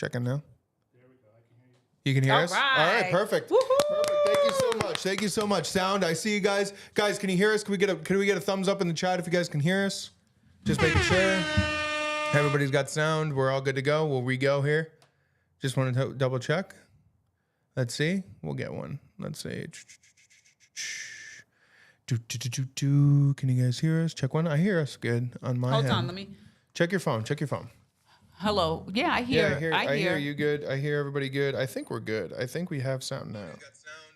Check in now. There we go. I can hear you. You can hear us? Right. All right, perfect. Woo-hoo! Perfect. Thank you so much. Thank you so much. Sound, I see you guys. Guys, can you hear us? Can we get a thumbs up in the chat if you guys can hear us? Just making sure. Everybody's got sound. We're all good to go. We'll re-go here. Just want to double check. Let's see. We'll get one. Let's see. Can you guys hear us? Check one. I hear us good on my Hold end. on, let me. Check your phone. Check your phone. Hello. Yeah, I hear. Yeah, I hear you good. I hear everybody good. I think we're good. I think we have sound now.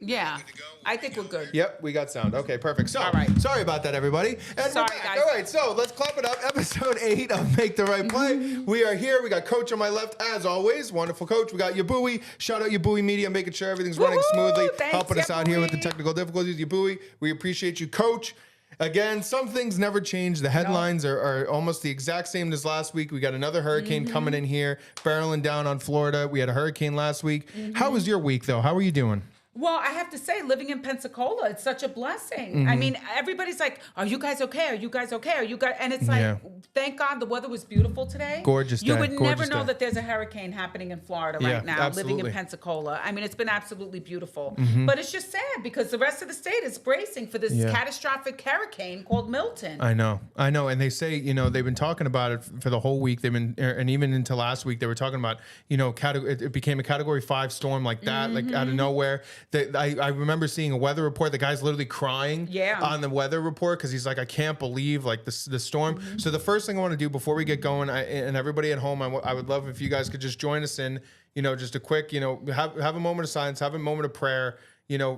Yeah, I think we're good. Yep, we got sound. Okay, perfect. So, All right. Sorry about that, everybody. And Sorry, we're back. guys. All right, so let's clap it up. Episode 8 of Make the Right Play. We are here. We got Coach on my left, as always. Wonderful Coach. We got Yabui. Shout out Yabui Media, making sure everything's running smoothly, Thanks, helping us out here with the Yabui. technical difficulties. Yabui, we appreciate you, Coach. Again, some things never change. The headlines are almost the exact same as last week. We got another hurricane coming in here, barreling down on Florida. We had a hurricane last week. How was your week, though? How are you doing? Well, I have to say, living in Pensacola, it's such a blessing. I mean, everybody's like, "Are you guys okay? Are you guys okay? Are you guys?" And it's like, Yeah. thank God the weather was beautiful today. Gorgeous You day, would never gorgeous know day. that there's a hurricane happening in Florida Yeah, right now, absolutely. living in Pensacola. I mean, it's been absolutely beautiful. But it's just sad because the rest of the state is bracing for this catastrophic hurricane called Milton. I know. And they say, they've been talking about it for the whole week. They've been, and even into last week, they were talking about, it became a Category 5 storm like that, like out of nowhere. I remember seeing a weather report. The guy's literally crying on the weather report because he's like, I can't believe like the storm. So the first thing I want to do before we get going, and everybody at home, I would love if you guys could just join us in, just a quick, have a moment of silence, have a moment of prayer.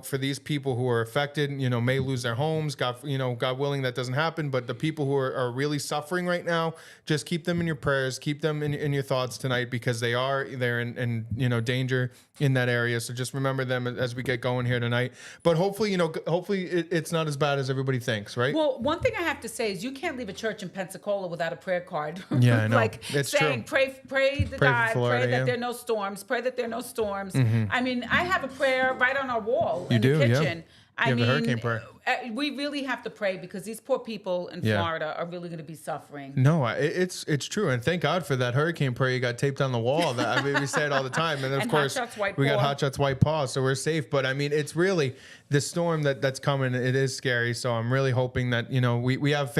For these people who are affected, may lose their homes. God willing, that doesn't happen. But the people who are really suffering right now, just keep them in your prayers, keep them in your thoughts tonight because they're in danger in that area. So just remember them as we get going here tonight. But hopefully, it's not as bad as everybody thinks, right? Well, one thing I have to say is you can't leave a church in Pensacola without a prayer card. Yeah, I know. Like it's saying, true. pray to for God, Florida, pray that yeah. there are no storms, pray that there are no storms. I mean, I have a prayer right on our wall You in do, the yeah. kitchen. You have a hurricane prayer. We really have to pray because these poor people in Florida are really going to be suffering. No, it's true, and thank God for that hurricane prayer you got taped on the wall. That we say it all the time, and then of And course Hot Shots White we got Paw. Hot Shots White Paw, so we're safe. But I mean, it's really the storm that's coming. It is scary, so I'm really hoping that we have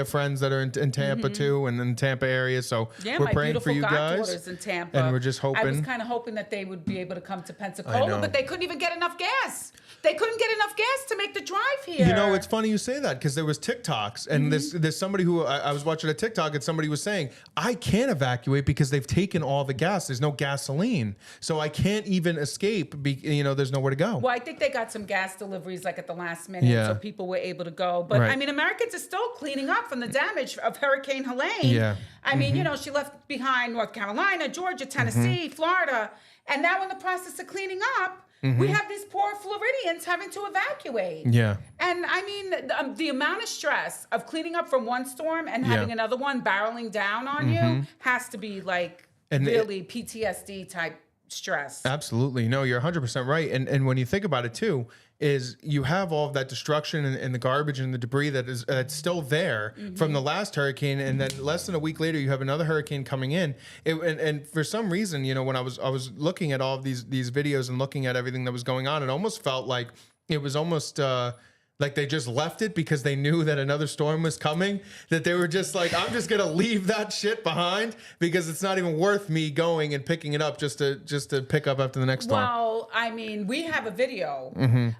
friends that are in Tampa too, and in the Tampa area. So Yeah, we're my praying for beautiful you guys, goddaughters in Tampa. and we're just hoping. I was kind of hoping that they would be able to come to I Pensacola, know. but they couldn't even get enough gas. They couldn't get enough gas to make the drive here. It's funny you say that because there was TikToks and there's somebody who I was watching a TikTok and somebody was saying, I can't evacuate because they've taken all the gas. There's no gasoline. So I can't even escape. There's nowhere to go. Well, I think they got some gas deliveries like at the last minute, Yeah. so people were able to go. But Right. I mean, Americans are still cleaning up from the damage of Hurricane Helene. Yeah. I mean, she left behind North Carolina, Georgia, Tennessee, Florida, and now in the process of cleaning up, we have these poor Floridians having to evacuate. Yeah. And I mean, the amount of stress of cleaning up from one storm and having another one barreling down on you has to be like really PTSD type stress. Absolutely. No, you're 100% right. And when you think about it too, is you have all of that destruction and the garbage and the debris that's still there from the last hurricane, and then less than a week later you have another hurricane coming in. And for some reason, when I was looking at all of these videos and looking at everything that was going on, it almost felt like it was almost like they just left it because they knew that another storm was coming, that they were just like, I'm just gonna leave that shit behind because it's not even worth me going and picking it up just to pick up after the next storm. Well, I mean, we have a video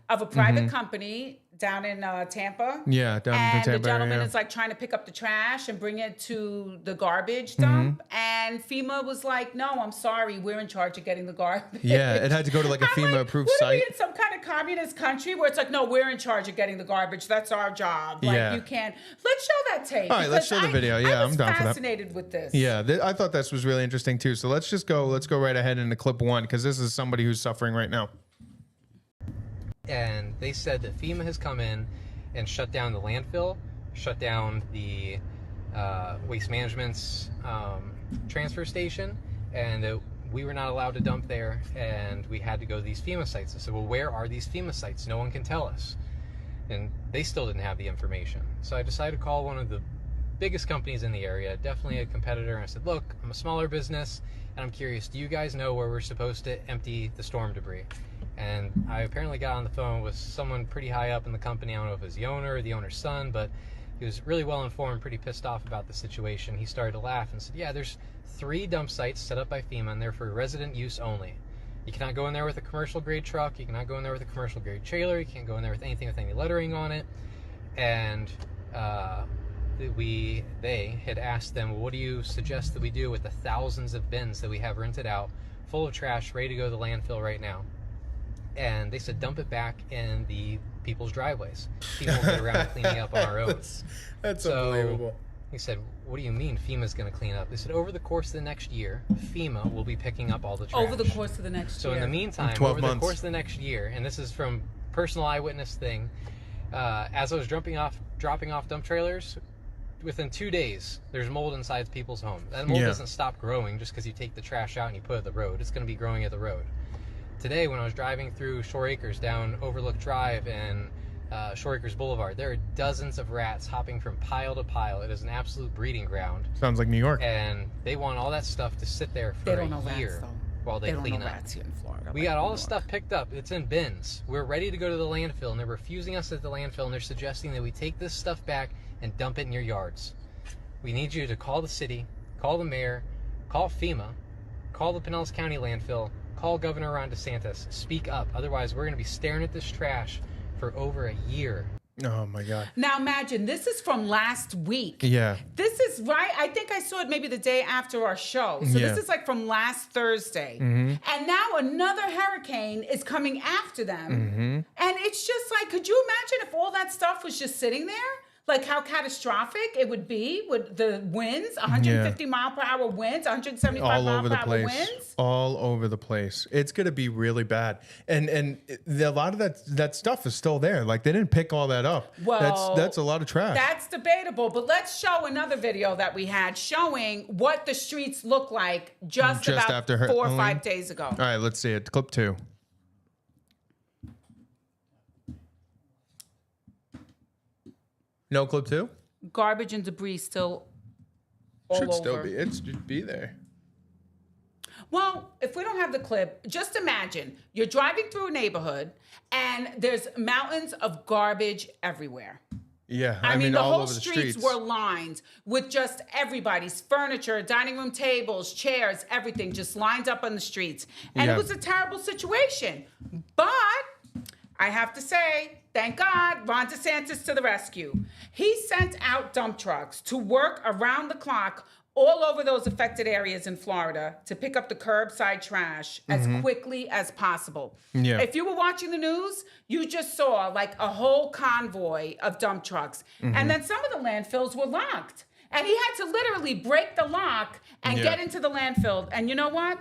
of a private company down in Tampa. Yeah, down in the and Tampa the gentleman area. is like trying to pick up the trash and bring it to the garbage dump. And FEMA was like, no, I'm sorry, we're in charge of getting the garbage. Yeah, it had to go to like a I'm FEMA like, approved what are site. we in some kind of communist country where it's like, no, we're in charge of getting the garbage. That's our job. Like, Yeah. you can't. Let's show that tape. All right, let's because show the video. Yeah, I was I'm down for that. fascinated with this. Yeah, I thought this was really interesting too. So let's go right ahead into clip 1 because this is somebody who's suffering right now. And they said that FEMA has come in and shut down the landfill, shut down the waste management's transfer station, and that we were not allowed to dump there, and we had to go to these FEMA sites. I said, well, where are these FEMA sites? No one can tell us. And they still didn't have the information. So I decided to call one of the biggest companies in the area, definitely a competitor. And I said, look, I'm a smaller business, and I'm curious, do you guys know where we're supposed to empty the storm debris? And I apparently got on the phone with someone pretty high up in the company. I don't know if it was the owner or the owner's son, but he was really well informed, pretty pissed off about the situation. He started to laugh and said, yeah, there's 3 dump sites set up by FEMA, and they're for resident use only. You cannot go in there with a commercial grade truck. You cannot go in there with a commercial grade trailer. You can't go in there with anything with any lettering on it. And they had asked them, well, what do you suggest that we do with the thousands of bins that we have rented out, full of trash, ready to go to the landfill right now? And they said, dump it back in the people's driveways. People will get around to cleaning up on our own. That's unbelievable. He said, what do you mean FEMA's going to clean up? They said, over the course of the next year, FEMA will be picking up all the trash. Over the course of the next year. So in the meantime, over the course of the next year, and this is from personal eyewitness thing, as I was dropping off dump trailers, within 2 days, there's mold inside people's homes. That mold doesn't stop growing just because you take the trash out and you put it at the road. It's going to be growing at the road. Today, when I was driving through Shore Acres down Overlook Drive and Shore Acres Boulevard, there are dozens of rats hopping from pile to pile. It is an absolute breeding ground. Sounds like New York. And they want all that stuff to sit there for a year while they clean up. Rats here in Florida. We got all the stuff picked up. It's in bins. We're ready to go to the landfill, and they're refusing us at the landfill, and they're suggesting that we take this stuff back and dump it in your yards. We need you to call the city, call the mayor, call FEMA, call the Pinellas County landfill, call Governor Ron Desantis. Speak up. Otherwise, we're going to be staring at this trash for over a year. Oh my God. Now imagine, this is from last week. Yeah. This is right. I think I saw it maybe the day after our show. So this is like from last Thursday. And now another hurricane is coming after them. And it's just like, could you imagine if all that stuff was just sitting there? Like how catastrophic it would be with the winds, 150 mile per hour winds, 175 mile per hour winds. All over the place. It's going to be really bad. And a lot of that stuff is still there. Like they didn't pick all that up. Well, that's a lot of trash. That's debatable. But let's show another video that we had showing what the streets look like just about after 4 or 5 days ago. All right, let's see it. Clip 2. No clip 2? Garbage and debris still all Should over. still be. It should be there. Well, if we don't have the clip, just imagine you're driving through a neighborhood and there's mountains of garbage everywhere. Yeah, I mean the all whole over the streets were lined with just everybody's furniture, dining room tables, chairs, everything just lined up on the streets. And it was a terrible situation. But I have to say, thank God, Ron DeSantis to the rescue. He sent out dump trucks to work around the clock all over those affected areas in Florida to pick up the curbside trash as quickly as possible. Yeah. If you were watching the news, you just saw like a whole convoy of dump trucks. And then some of the landfills were locked. And he had to literally break the lock and get into the landfill. And you know what?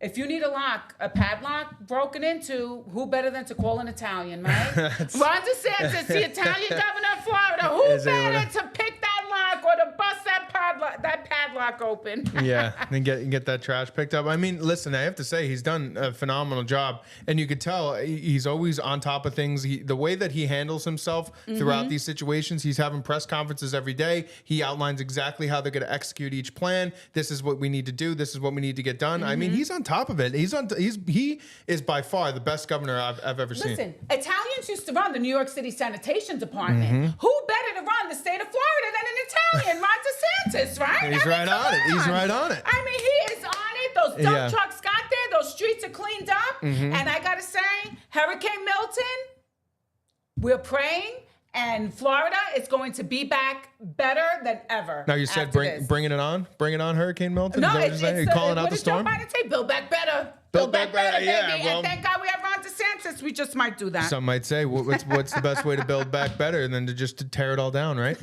If you need a padlock broken into, who better than to call an Italian, right? Ron DeSantis, the Italian governor of Florida, who better to pick that lock or to bust that padlock open? Yeah, and get that trash picked up. I mean, listen, I have to say he's done a phenomenal job, and you could tell he's always on top of things. The way that he handles himself throughout these situations, he's having press conferences every day. He outlines exactly how they're going to execute each plan. This is what we need to do. This is what we need to get done. I mean, he's on top of it. He is by far the best governor I've ever seen. Listen, Italians used to run the New York City Sanitation Department. Who better to run the state of Florida than an Italian, Ron DeSantis, right? He's right on it. He's right on it. I mean, he is on it. Those dump trucks got there. Those streets are cleaned up. And I got to say, Hurricane Milton, we're praying. And Florida is going to be back better than ever. Now you said bringing it on Hurricane Milton. No, Is that what you're saying? You're calling out the storm. Joe Biden say? Build back better. Build back better, baby. yeah, well, and thank God we have Ron DeSantis. We just might do that. Some might say, what's the best way to build back better than to tear it all down, right?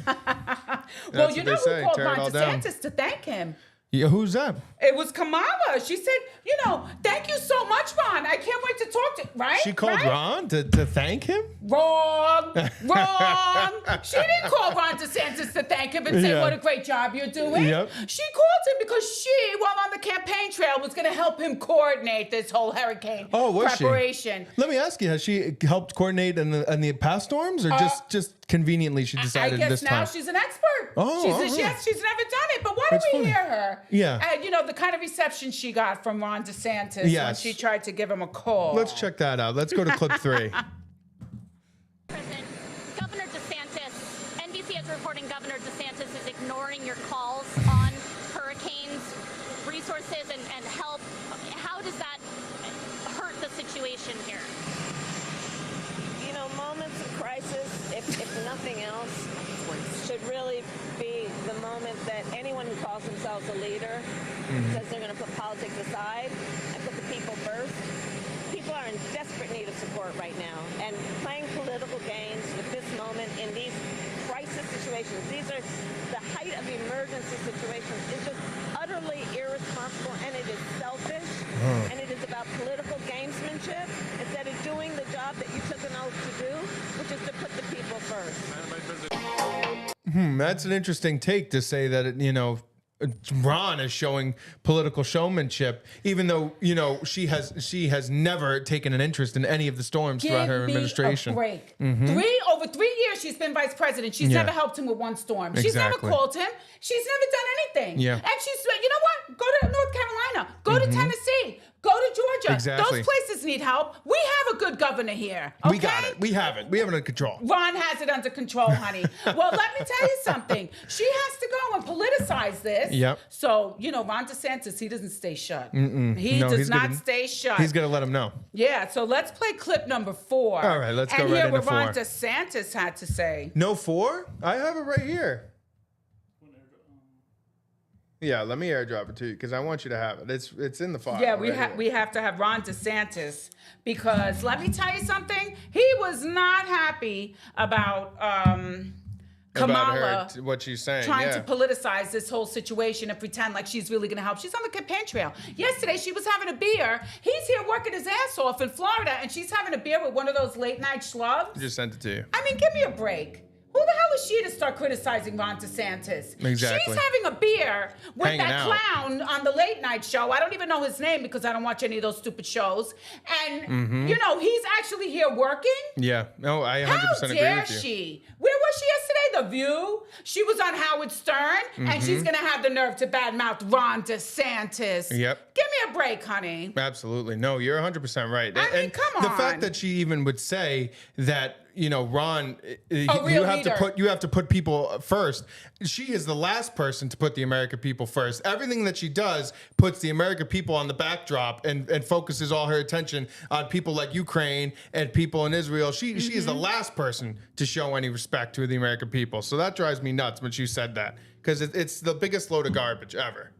Well, you know who called tear Ron it all down. DeSantis to thank him? Yeah, who's that? It was Kamala. She said, you know, thank you so much, Ron. I can't wait to talk to right? She called right? Ron to thank him? Wrong. She didn't call Ron DeSantis to thank him and say, what a great job you're doing. Yep. She called him because she, while on the campaign trail, was going to help him coordinate this whole hurricane preparation. Let me ask you, has she helped coordinate in the past storms, or just conveniently she decided this time? I guess now she's an expert. Yes, she's never done it, but why do we hear her? Yeah. And, you know, the kind of reception she got from Ron DeSantis when she tried to give him a call. Let's check that out. Let's go to clip 3. President, Governor DeSantis, NBC is reporting Governor DeSantis is ignoring your calls on hurricanes, resources, and help. How does that hurt the situation here? You know, moments of crisis, if nothing else, should really be the moment that anyone who calls themselves a leader says they're going to put politics aside and put the people first. People are in desperate need of support right now, and playing political games with this moment in these crisis situations, these are the height of emergency situations, is just utterly irresponsible, and it is selfish, and it is about political gamesmanship instead of doing the job that you took an oath to do, which is to put the people first. That's an interesting take to say that, you know, Ron is showing political showmanship, even though, you know, she has never taken an interest in any of the storms throughout her administration. Give me a break. Over 3 years she's been vice president. She's never helped him with one storm. She's never called him. She's never done anything. Yeah. And she's, you know what? Go to North Carolina. Go to Tennessee. Go to Georgia. Exactly. Those places need help. We have a good governor here. Okay? We got it. We have it. We have it under control. Ron has it under control, honey. Well, let me tell you something. She has to go and politicize this. Yep. So, you know, Ron DeSantis, he doesn't stay shut. He does not stay shut. He's going to let him know. Yeah, so let's play clip number 4. All right, let's go right into 4. And hear what Ron DeSantis had to say. No 4? I have it right here. Yeah, let me airdrop it to you because I want you to have it. It's in the file. Yeah, we have to have Ron DeSantis because let me tell you something. He was not happy about Kamala, what she's saying, trying to politicize this whole situation and pretend like she's really going to help. She's on the campaign trail. Yesterday, she was having a beer. He's here working his ass off in Florida, and she's having a beer with one of those late night schlubs. Just sent it to you. I mean, give me a break. Who the hell is she to start criticizing Ron DeSantis? Exactly. She's having a beer with Hanging that out. clown on the late night show. I don't even know his name because I don't watch any of those stupid shows. And, you know, he's actually here working. Yeah. No, I 100% agree with you. How dare she? Where was she yesterday? The View? She was on Howard Stern, and she's going to have the nerve to badmouth Ron DeSantis. Yep. Give me a break, honey. Absolutely. No, you're 100% right. I mean, come on. The fact that she even would say that, you know, Ron, you have to put people first. She is the last person to put the American people first. Everything that she does puts the American people on the backdrop and focuses all her attention on people like Ukraine and people in Israel. She is the last person to show any respect to the American people. So that drives me nuts when she said that because it's the biggest load of garbage ever.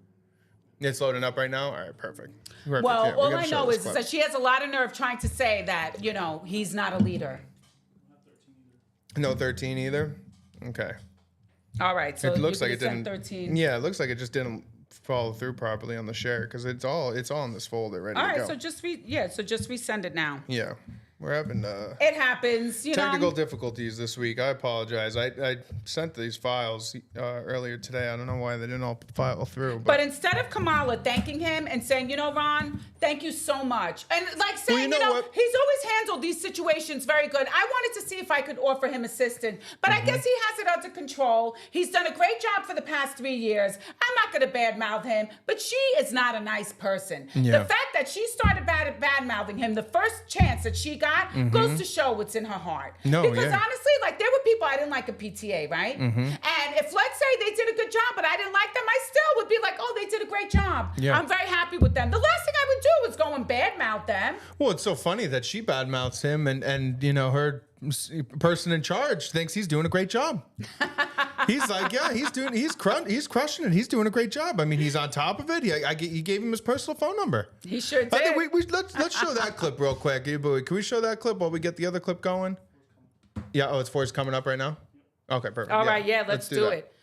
It's loading up right now? All right, perfect. Well, yeah, all I know is that she has a lot of nerve trying to say that, you know, he's not a leader. No 13 either? Okay. All right, so it looks like it didn't. didn't. 13. Yeah, it looks like it just didn't follow through properly on the share because it's all in this folder ready to go. All right, so just resend it now. Yeah. We're having it happens, technical difficulties this week. I apologize. I sent these files earlier today. I don't know why they didn't all file through. But instead of Kamala thanking him and saying, you know, Ron, thank you so much, and like saying, he's always handled these situations very good. I wanted to see if I could offer him assistance, but I guess he has it under control. He's done a great job for the past 3 years. I'm not going to badmouth him, but she is not a nice person. Yeah. The fact that she started badmouthing him the first chance that she got goes to show what's in her heart. Because honestly, like there were people I didn't like at PTA, right? And if let's say they did a good job, but I didn't like them, I still would be like, oh, they did a great job. Yeah. I'm very happy with them. The last thing I would do is go and badmouth them. Well, it's so funny that she badmouths him and you know, her person in charge thinks he's doing a great job. He's like, yeah, he's crushing it. He's doing a great job. I mean, he's on top of it. He gave him his personal phone number. He sure did. I think let's show that clip real quick. Can we show that clip while we get the other clip going? Yeah. Oh, it's coming up right now. Okay, perfect. All right. Yeah, let's do it.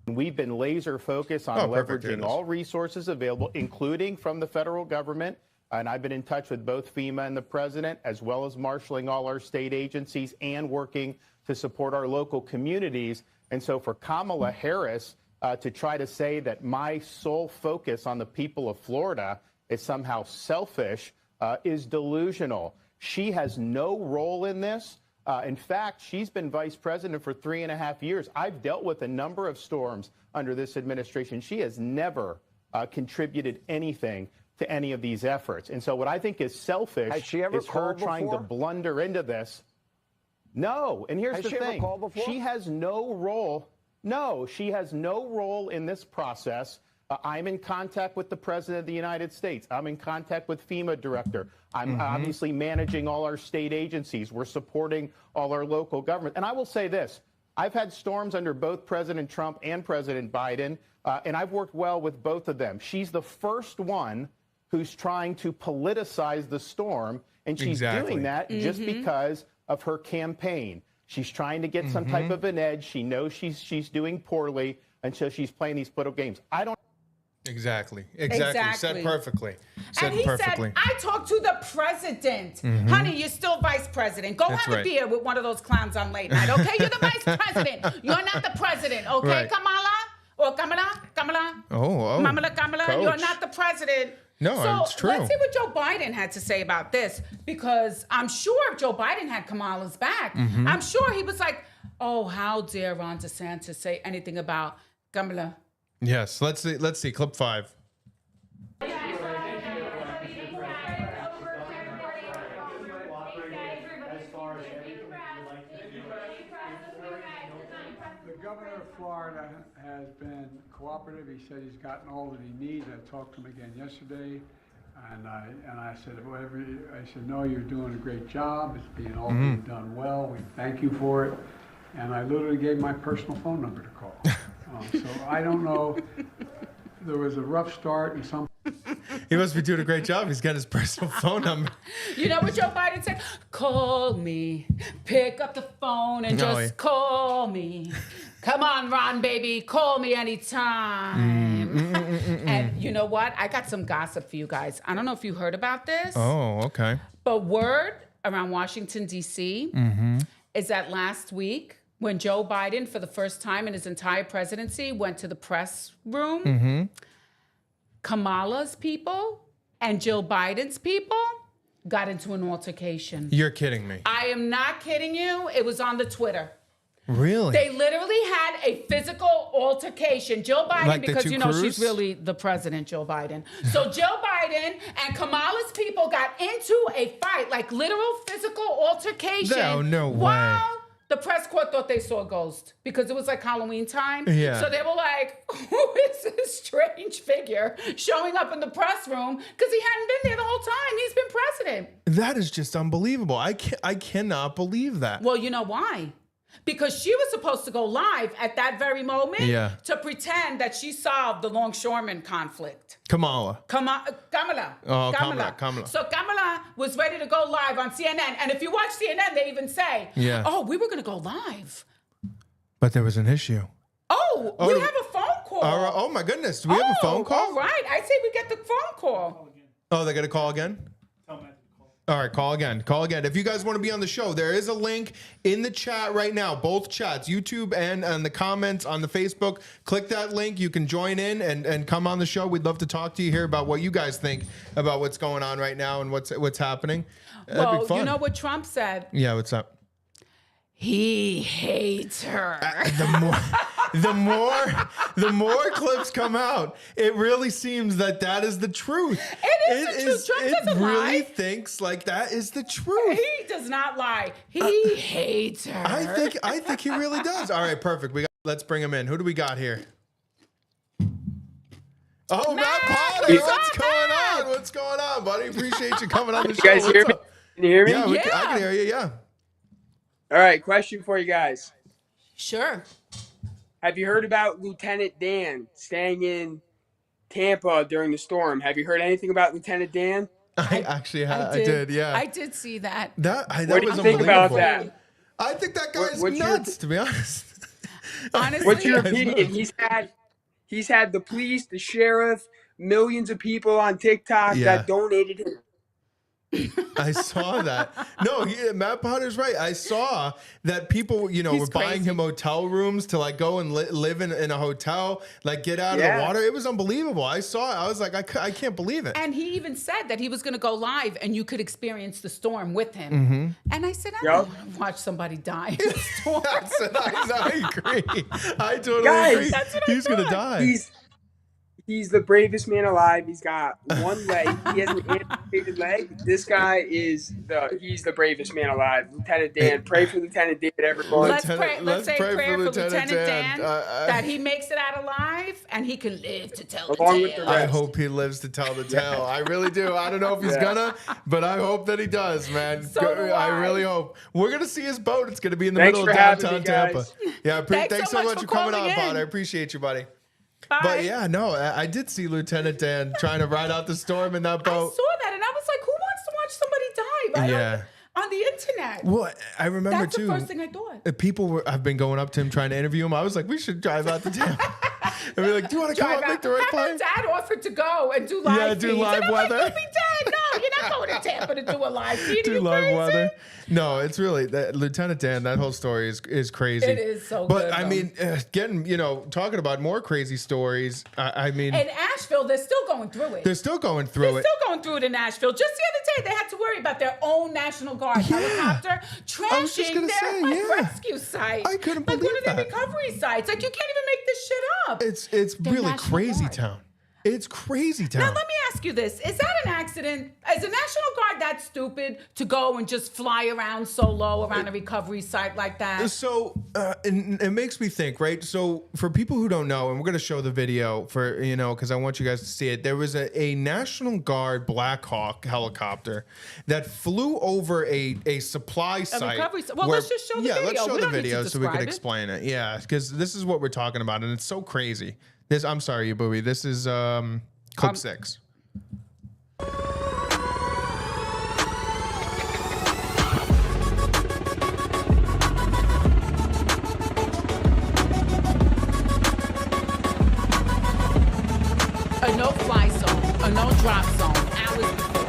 We've been laser focused on leveraging all resources available, including from the federal government. And I've been in touch with both FEMA and the president, as well as marshaling all our state agencies and working to support our local communities. And so for Kamala Harris to try to say that my sole focus on the people of Florida is somehow selfish is delusional. She has no role in this. In fact, she's been vice president for 3.5 years. I've dealt with a number of storms under this administration. She has never contributed anything to any of these efforts. And so what I think is selfish is her trying to blunder into this. No. And here's the thing. She has no role. No, she has no role in this process. I'm in contact with the President of the United States. I'm in contact with FEMA director. I'm obviously managing all our state agencies. We're supporting all our local government. And I will say this. I've had storms under both President Trump and President Biden, and I've worked well with both of them. She's the first one who's trying to politicize the storm, and she's doing that just because of her campaign. She's trying to get some type of an edge. She knows she's doing poorly, and so she's playing these political games. I don't. Exactly. Said perfectly. And he said, I talked to the president. Honey, you're still vice president. Go have a beer with one of those clowns on late night, okay? You're the vice president. You're not the president, okay, Kamala? Or Kamala? Kamala, Coach. you're not the president. No, so it's true. Let's see what Joe Biden had to say about this, because I'm sure if Joe Biden had Kamala's back, I'm sure he was like, oh, how dare Ron DeSantis say anything about Kamala? Yes, let's see. Clip 5. The governor of Florida has been cooperative. He said he's gotten all that he needs. I talked to him again yesterday, and I said, no, you're doing a great job. It's being all being done well. We thank you for it. And I literally gave my personal phone number to call. So I don't know. There was a rough start and some. He must be doing a great job. He's got his personal phone number. You know what Joe Biden said? Call me. Pick up the phone and call me. Come on, Ron, baby. Call me anytime. And you know what? I got some gossip for you guys. I don't know if you heard about this. Oh, okay. But word around Washington, D.C. Is that last week, when Joe Biden, for the first time in his entire presidency, went to the press room, Kamala's people and Joe Biden's people got into an altercation. You're kidding me. I am not kidding you. It was on the Twitter. Really? They literally had a physical altercation. Joe Biden, like because you know she's really the president, Joe Biden. So Joe Biden and Kamala's people got into a fight, like literal physical altercation. No way. The press corps thought they saw a ghost because it was like Halloween time. Yeah. So they were like, who is this strange figure showing up in the press room? Because he hadn't been there the whole time. He's been president. That is just unbelievable. I cannot believe that. Well, you know why? Because she was supposed to go live at that very moment to pretend that she solved the longshoreman conflict. Kamala. Oh, Kamala. So Kamala was ready to go live on CNN. And if you watch CNN, they even say, oh, we were going to go live. But there was an issue. Oh, we have a phone call. Oh, my goodness. Do we have a phone call? All right. I say we get the phone call. Oh, they're going to call again? All right, call again. Call again. If you guys want to be on the show, there is a link in the chat right now, both chats, YouTube and the comments on the Facebook. Click that link. You can join in and come on the show. We'd love to talk to you here about what you guys think about what's going on right now and what's happening. That'd be fun. You know what Trump said? Yeah, what's up? He hates her. The more clips come out, it really seems that is the truth. It is the truth. Trump doesn't really lie. Thinks like that is the truth. He does not lie. He hates her. I think he really does. All right, perfect. Let's bring him in. Who do we got here? Oh, Matt Potter. What's going on, buddy? Appreciate you coming on the show. You guys hear me? Can you hear me? Yeah, I can hear you. Yeah. All right, question for you guys. Sure. Have you heard about Lieutenant Dan staying in Tampa during the storm? Have you heard anything about Lieutenant Dan? I did. Yeah. I did see that. That what do was you think about that? I think that guy's nuts, to be honest. Honestly, What's your opinion? He's had the police, the sheriff, millions of people on TikTok that donated him. I saw that. No, Matt Potter's right. I saw that people, were buying him hotel rooms to like go and live in a hotel, like get out of the water. It was unbelievable. I saw it. I was like, I can't believe it. And he even said that he was going to go live and you could experience the storm with him. And I said, I don't want to watch somebody die in the storm. I agree. I totally agree. That's what He's going to die. He's the bravest man alive. He's got one leg. He has an amputated leg. This guy he's the bravest man alive. Lieutenant Dan. Pray for Lieutenant Dan, everybody. Let's say prayer for Lieutenant Dan that he makes it out alive and he can live to tell the tale. I hope he lives to tell the tale. I really do. I don't know if he's gonna, but I hope that he does, man. I really hope. We're gonna see his boat. It's gonna be in the middle of downtown Tampa. Yeah, thanks so much for coming on, Pod. I appreciate you, buddy. Bye. But yeah, no, I did see Lieutenant Dan trying to ride out the storm in that boat. I saw that and I was like, who wants to watch somebody die on the internet? Well, I remember That's too. That's the first thing I thought. People have been going up to him trying to interview him. I was like, we should drive out to Tampa. And be like, do you want to come up, make the right play? Dad offered to go and do live feeds. Do live weather. Like, you'll be dead. No, you're not going to Tampa to do a live feed. Do live weather. No, it's really Lieutenant Dan. That whole story is crazy. It is so good. But I mean, getting talking about more crazy stories. I mean, in Asheville, they're still going through it. They're still going through it. They're still going through it in Asheville. Just the other day, they had to worry about their own National Guard helicopter trashing their rescue site. I couldn't believe one of their recovery sites. Like, you can't even make this shit up. It's really crazy town. It's crazy town. Now, let me ask you this. Is that an accident? Is the National Guard that stupid to go and just fly around so low around a recovery site like that? So it makes me think, right? So for people who don't know, and we're going to show the video for, because I want you guys to see it. There was a National Guard Black Hawk helicopter that flew over a supply site. Recovery site. Well, let's just show the video. Yeah, let's show the video so we can explain it. Yeah, because this is what we're talking about, and it's so crazy. I'm sorry, you booby. This is clip 6. A no-fly zone, a no-drop zone, hours before.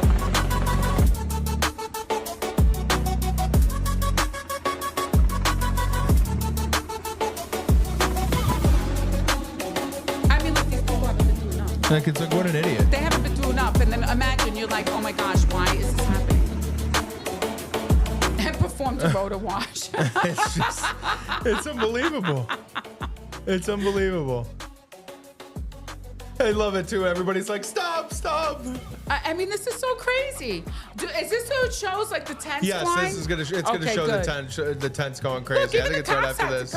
Like, it's like, what an idiot. They haven't been through enough. And then imagine you're like, oh my gosh, why is this happening? And performed a rotor wash. It's unbelievable. It's unbelievable. I love it too. Everybody's like, stop. I mean, this is so crazy. Is this who it shows, like the tents yes, flying? This is gonna show the tents going crazy. Look, I think it's right after this.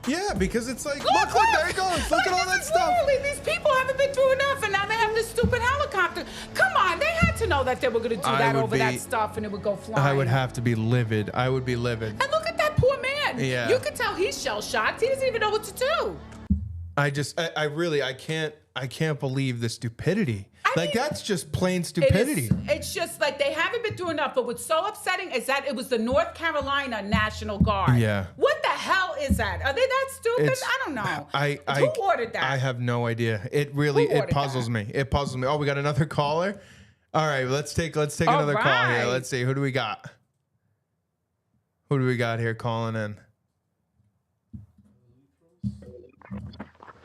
Yeah, because it's like, look, there it goes. Look at all that stuff. Literally, these people haven't been through enough, and now they have this stupid helicopter. Come on, they had to know that they were going to do that over that stuff, and it would go flying. I would have to be livid. I would be livid. And look at that poor man. Yeah. You could tell he's shell-shocked. He doesn't even know what to do. I can't believe the stupidity. I mean, that's just plain stupidity. It's just like they haven't been through enough. But what's so upsetting is that it was the North Carolina National Guard. Yeah. What the hell is that? Are they that stupid? I don't know. Who ordered that? I have no idea. It puzzles me. It puzzles me. Oh, we got another caller? All right, let's take another call here. Let's see. Who do we got? Who do we got here calling in?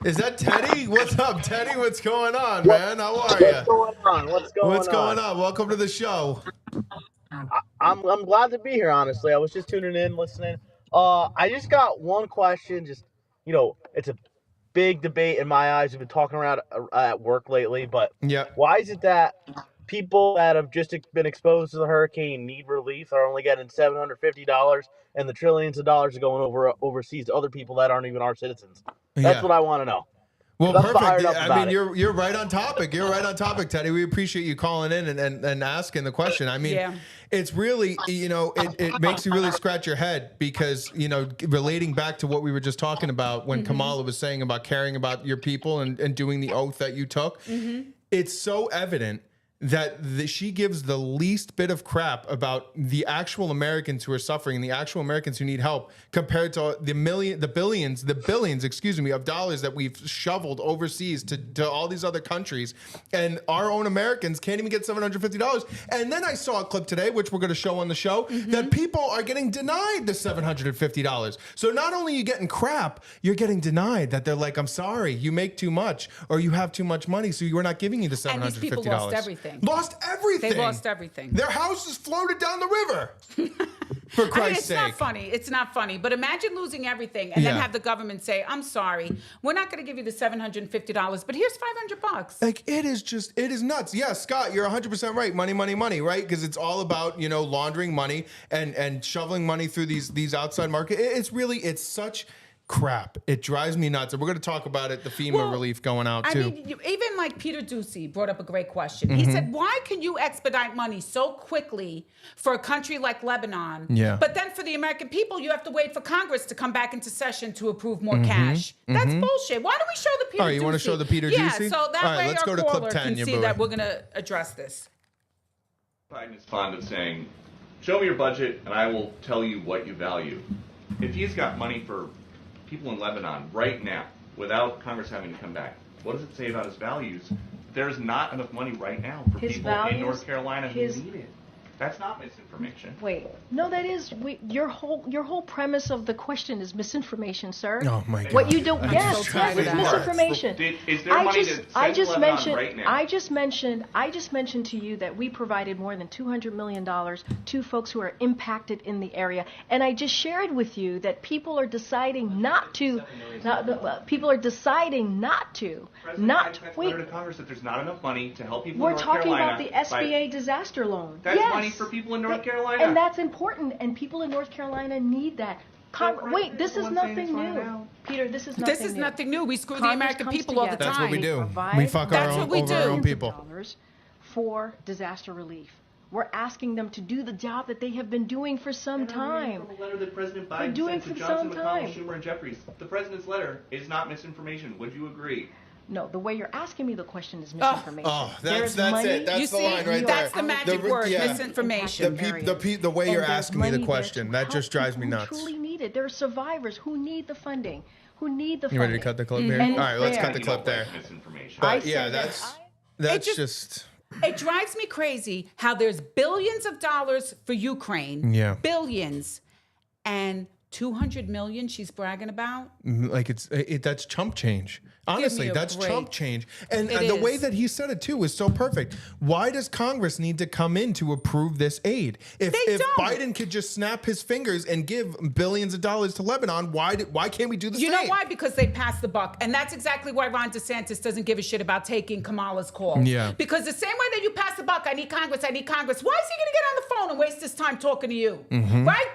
Is that Teddy? What's up, Teddy? What's going on, man? How are you? What's going on? Welcome to the show. I'm glad to be here, honestly. I was just tuning in, listening. I just got one question. Just, it's a big debate in my eyes. We've been talking around at work lately, but why is it that people that have just been exposed to the hurricane need relief are only getting $750 and the trillions of dollars are going overseas to other people that aren't even our citizens? That's what I want to know. Well, perfect. I mean, you're right on topic. You're right on topic, Teddy. We appreciate you calling in and asking the question. I mean, it's really, it makes you really scratch your head because, relating back to what we were just talking about when Kamala was saying about caring about your people and doing the oath that you took, it's so evident she gives the least bit of crap about the actual Americans who are suffering, the actual Americans who need help, compared to the billions, of dollars that we've shoveled overseas to all these other countries, and our own Americans can't even get $750. And then I saw a clip today, which we're going to show on the show, that people are getting denied the $750. So not only are you getting crap, you're getting denied. That they're like, I'm sorry, you make too much, or you have too much money, so we're not giving you the $750. And these people lost everything. Lost everything. They lost everything. Their houses floated down the river. For Christ's sake. Not funny. It's not funny. But imagine losing everything and then have the government say, I'm sorry, we're not going to give you the $750, but here's $500. Like, it is nuts. Yeah, Scott, you're 100% right. Money, money, money, right? Because it's all about, laundering money and shoveling money through these outside markets. It's such crap. It drives me nuts. And we're going to talk about it, the FEMA relief going out too. I mean, even like Peter Ducey brought up a great question. He said, why can you expedite money so quickly for a country like Lebanon? Yeah. But then for the American people, you have to wait for Congress to come back into session to approve more cash. That's bullshit. Why don't we show the Peter Ducey? All right, you want to show the Peter Ducey? Yeah, so that way let's our go to caller clip 10, can see that we're going to address this. Biden is fond of saying, show me your budget and I will tell you what you value. If he's got money for people in Lebanon right now, without Congress having to come back, what does it say about his values? There's not enough money right now for people in North Carolina who need it. That's not misinformation. Wait, no, that is your whole premise of the question is misinformation, sir. Oh my God! What you don't? Yes, so it's misinformation. Is there money to send to Lebanon right now? I just mentioned to you that we provided more than $200 million to folks who are impacted in the area, and I just shared with you that people are deciding not to. People are deciding not to. Wait. To Congress that there's not enough money to help people. We're in North talking Carolina about the SBA disaster loan. That's yes. money for people in North Carolina. And that's important, and people in North Carolina need that. Wait, this is nothing new. Peter, this is nothing new. This is nothing new. We screw the American people all the time. That's what we do. We fuck our own people. For disaster relief. We're asking them to do the job that they have been doing for some time. From a letter that President Biden sent to Johnson, McConnell, Schumer, and Jeffries. The president's letter is not misinformation. Would you agree? No, the way you're asking me the question is misinformation. That's it. That's the line right there. That's the magic word, misinformation. The way you're asking me the question, that just drives me nuts. Who truly need it? There are survivors who need the funding. You ready to cut the clip here? All right, let's cut the clip there. But yeah, that's just... It drives me crazy how there's billions of dollars for Ukraine. Yeah. Billions. And 200 million she's bragging about. Like that's chump change. Honestly, that's chump change. And the way that he said it too was so perfect. Why does Congress need to come in to approve this aid? If Biden could just snap his fingers and give billions of dollars to Lebanon, why can't we do the same? You know why? Because they passed the buck. And that's exactly why Ron DeSantis doesn't give a shit about taking Kamala's call. Yeah. Because the same way that you pass the buck, I need Congress. Why is he going to get on the phone and waste his time talking to you? Right?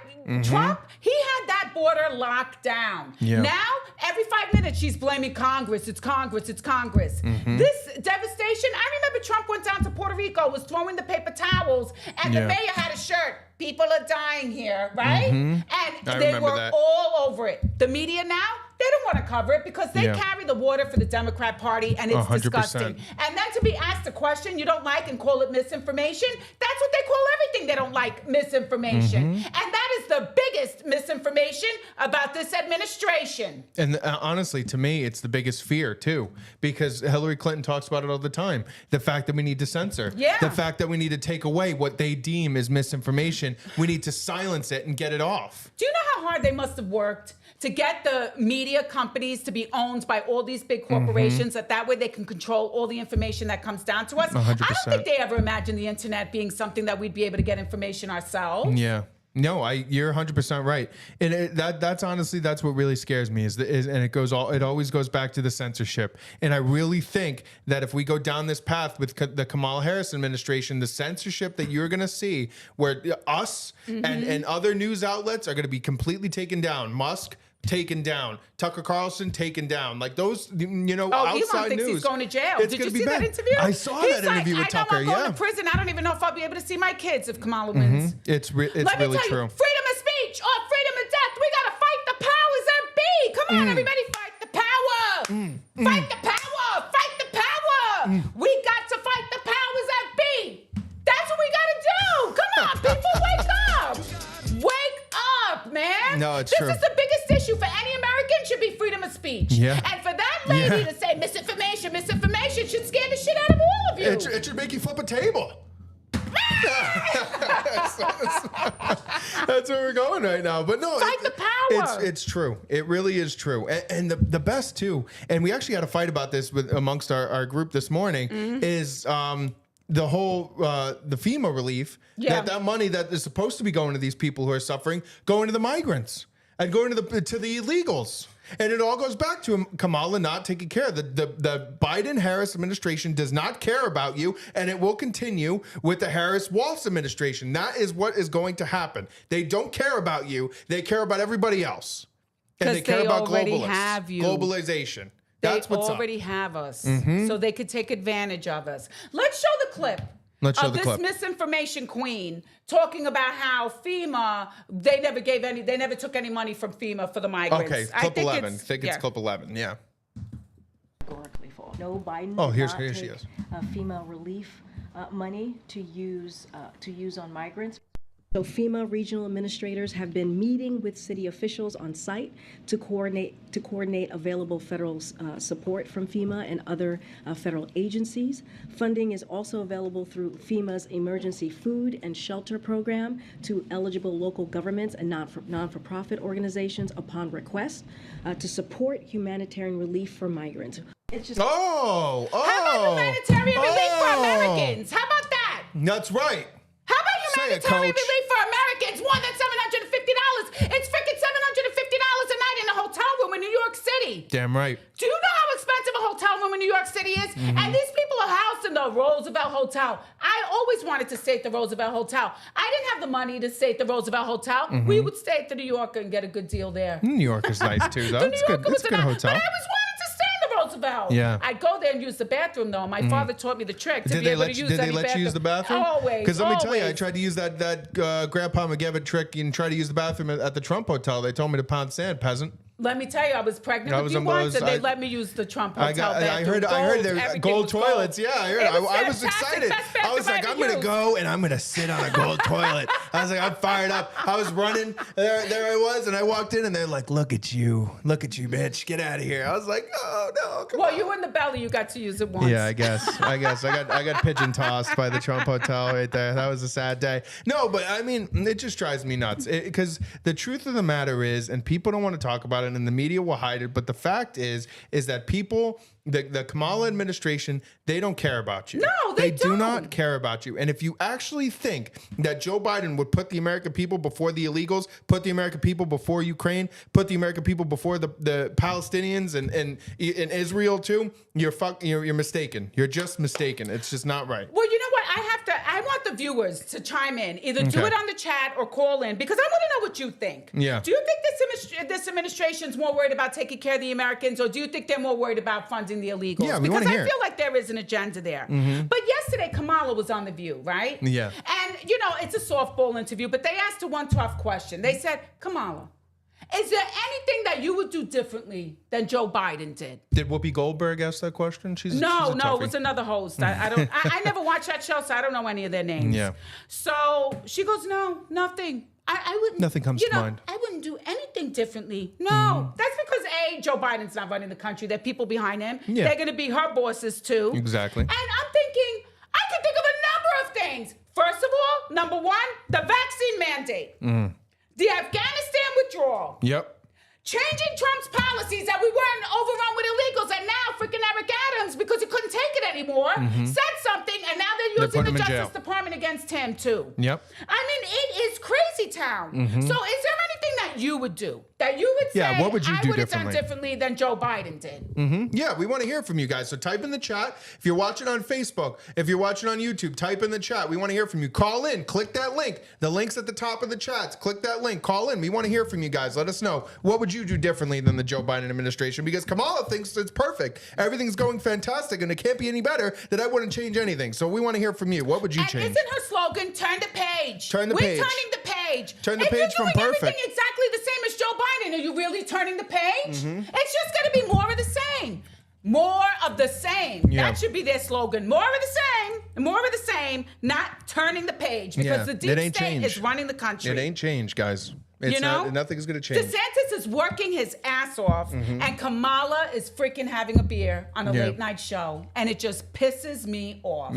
Trump, he had that border locked down. Yeah. Now, every 5 minutes, she's blaming Congress. It's Congress. It's Congress. This devastation, I remember Trump went down to Puerto Rico, was throwing the paper towels, and the mayor had a shirt. People are dying here, right? And they were all over it. The media now, they don't want to cover it because they carry the water for the Democrat Party, and it's 100%. disgusting. And then to be asked a question you don't like and call it misinformation, that's what they call everything they don't like, misinformation. And that is the biggest misinformation about this administration. And honestly, to me, it's the biggest fear, too, because Hillary Clinton talks about it all the time. The fact that we need to censor. Yeah. The fact that we need to take away what they deem as misinformation. We need to silence it and get it off. Do you know how hard they must have worked to get the media companies to be owned by all these big corporations, that way they can control all the information that comes down to us? 100%. I don't think they ever imagined the internet being something that we'd be able to get information ourselves. Yeah. No, you're 100% right, and that's honestly what really scares me and it always goes back to the censorship. And I really think that if we go down this path with the Kamala Harris administration, the censorship that you're going to see, where us and other news outlets are going to be completely taken down. Musk taken down, Tucker Carlson taken down, like those, outside Elon thinks news. He's going to jail. Did you see that interview? I saw that interview with Tucker. I'm going to prison. I don't even know if I'll be able to see my kids if Kamala wins. It's really true. Let me tell you, freedom of speech or freedom of death. We got to fight the powers that be. Come on, everybody, fight the power. Fight the power. Fight the power. We got to fight the powers that be. man. No, it's this true. This is the biggest issue for any American should be freedom of speech. Yeah. And for that lady to say misinformation should scare the shit out of all of you. It should make you flip a table. That's where we're going right now. But no, fight the power. It's true. It really is true. And the best too. And we actually had a fight about this amongst our group this morning. Is the whole the FEMA relief. That money that is supposed to be going to these people who are suffering, going to the migrants and going to the illegals. And it all goes back to Kamala not taking care of the Biden-Harris administration does not care about you, and it will continue with the Harris-Walz administration. That is what is going to happen. They don't care about you. They care about everybody else. And they care about globalization. That's what's up. They already have us, so they could take advantage of us. Let's show the clip. This misinformation queen talking about how FEMA, they never took any money from FEMA for the migrants. Okay, clip 11. I think it's clip 11, yeah. No, Biden. Oh, here she is. FEMA relief money to use on migrants. So FEMA regional administrators have been meeting with city officials on site to coordinate available federal support from FEMA and other federal agencies. Funding is also available through FEMA's emergency food and shelter program to eligible local governments and non-for-profit organizations upon request to support humanitarian relief for migrants. It's just how about humanitarian relief for Americans? How about that? That's right. How about humanitarian relief for Americans? More than $750. It's freaking $750 a night in a hotel room in New York City. Damn right. Do you know how expensive a hotel room in New York City is? And these people are housed in the Roosevelt Hotel. I always wanted to stay at the Roosevelt Hotel. I didn't have the money to stay at the Roosevelt Hotel. We would stay at the New Yorker and get a good deal there. New York is nice too, though. It's good. It's a good hotel. But I was wanting to stay in the Roosevelt. Yeah. I'd go there and use the bathroom, though. My father taught me the trick to be able to use any bathroom. Did they let you use the bathroom? Always. Because let me tell you, I tried to use that Grandpa McGevitt trick and try to use the bathroom at the Trump Hotel. They told me to pound sand, peasant. Let me tell you, I was pregnant with you once, and they let me use the Trump Hotel bathroom. I heard there gold toilets. Yeah, I heard. I was excited. I was like, I'm gonna go and I'm gonna sit on a gold toilet. I was like, I'm fired up. I was running. There I was, and I walked in, and they're like, look at you, bitch, get out of here. I was like, oh no, come on. Well, you were in the belly. You got to use it once. Yeah, I guess. I got pigeon tossed by the Trump Hotel right there. That was a sad day. No, but I mean, it just drives me nuts because the truth of the matter is, and people don't want to talk about it, and the media will hide it, but the fact is that people, the Kamala administration, they don't care about you. No, they do not care about you. And if you actually think that Joe Biden would put the American people before the illegals, put the American people before Ukraine, put the American people before the Palestinians and Israel too, you're mistaken. You're just mistaken. It's just not right. Well, you know what? I want the viewers to chime in. Either do it on the chat or call in, because I want to know what you think. Yeah. Do you think this administration's more worried about taking care of the Americans, or do you think they're more worried about funding the illegals? Yeah, we want to hear. Because I feel like there is an agenda there. But yesterday, Kamala was on The View, right? Yeah. And, it's a softball interview, but they asked her one tough question. They said, Kamala, is there anything that you would do differently than Joe Biden did? Did Whoopi Goldberg ask that question? No, it was another host. I never watched that show, so I don't know any of their names. Yeah. So she goes, no, nothing. I wouldn't. Nothing comes to mind. I wouldn't do anything differently. No, that's because Joe Biden's not running the country. There are people behind him. Yeah. They're going to be her bosses too. Exactly. And I'm thinking, I can think of a number of things. First of all, number one, the vaccine mandate. The Afghanistan withdrawal. Yep. Changing Trump's policies that we weren't overrun with illegals, and now freaking Eric Adams, because he couldn't take it anymore, said something, and now they're using the Justice Department against him too. Yep. I mean, it is crazy town. So is there anything that you would do? That you would say, what would you do I would have done differently than Joe Biden did? Yeah, we want to hear from you guys. So type in the chat. If you're watching on Facebook, if you're watching on YouTube, type in the chat. We want to hear from you. Call in. Click that link. The link's at the top of the chats. Click that link. Call in. We want to hear from you guys. Let us know. What would you do differently than the Joe Biden administration? Because Kamala thinks it's perfect. Everything's going fantastic, and it can't be any better, that I wouldn't change anything. So we want to hear from you. What would you change? And isn't her slogan, turn the page? Turn the page. We're turning the page. Turn the page from perfect. If you're doing everything exactly the same as Joe Biden, are you really turning the page? It's just going to be more of the same. More of the same. Yeah. That should be their slogan. More of the same. More of the same. Not turning the page. Because the deep state is running the country. It ain't changed, guys. It's nothing's going to change. DeSantis is working his ass off, and Kamala is freaking having a beer on a late night show, and it just pisses me off.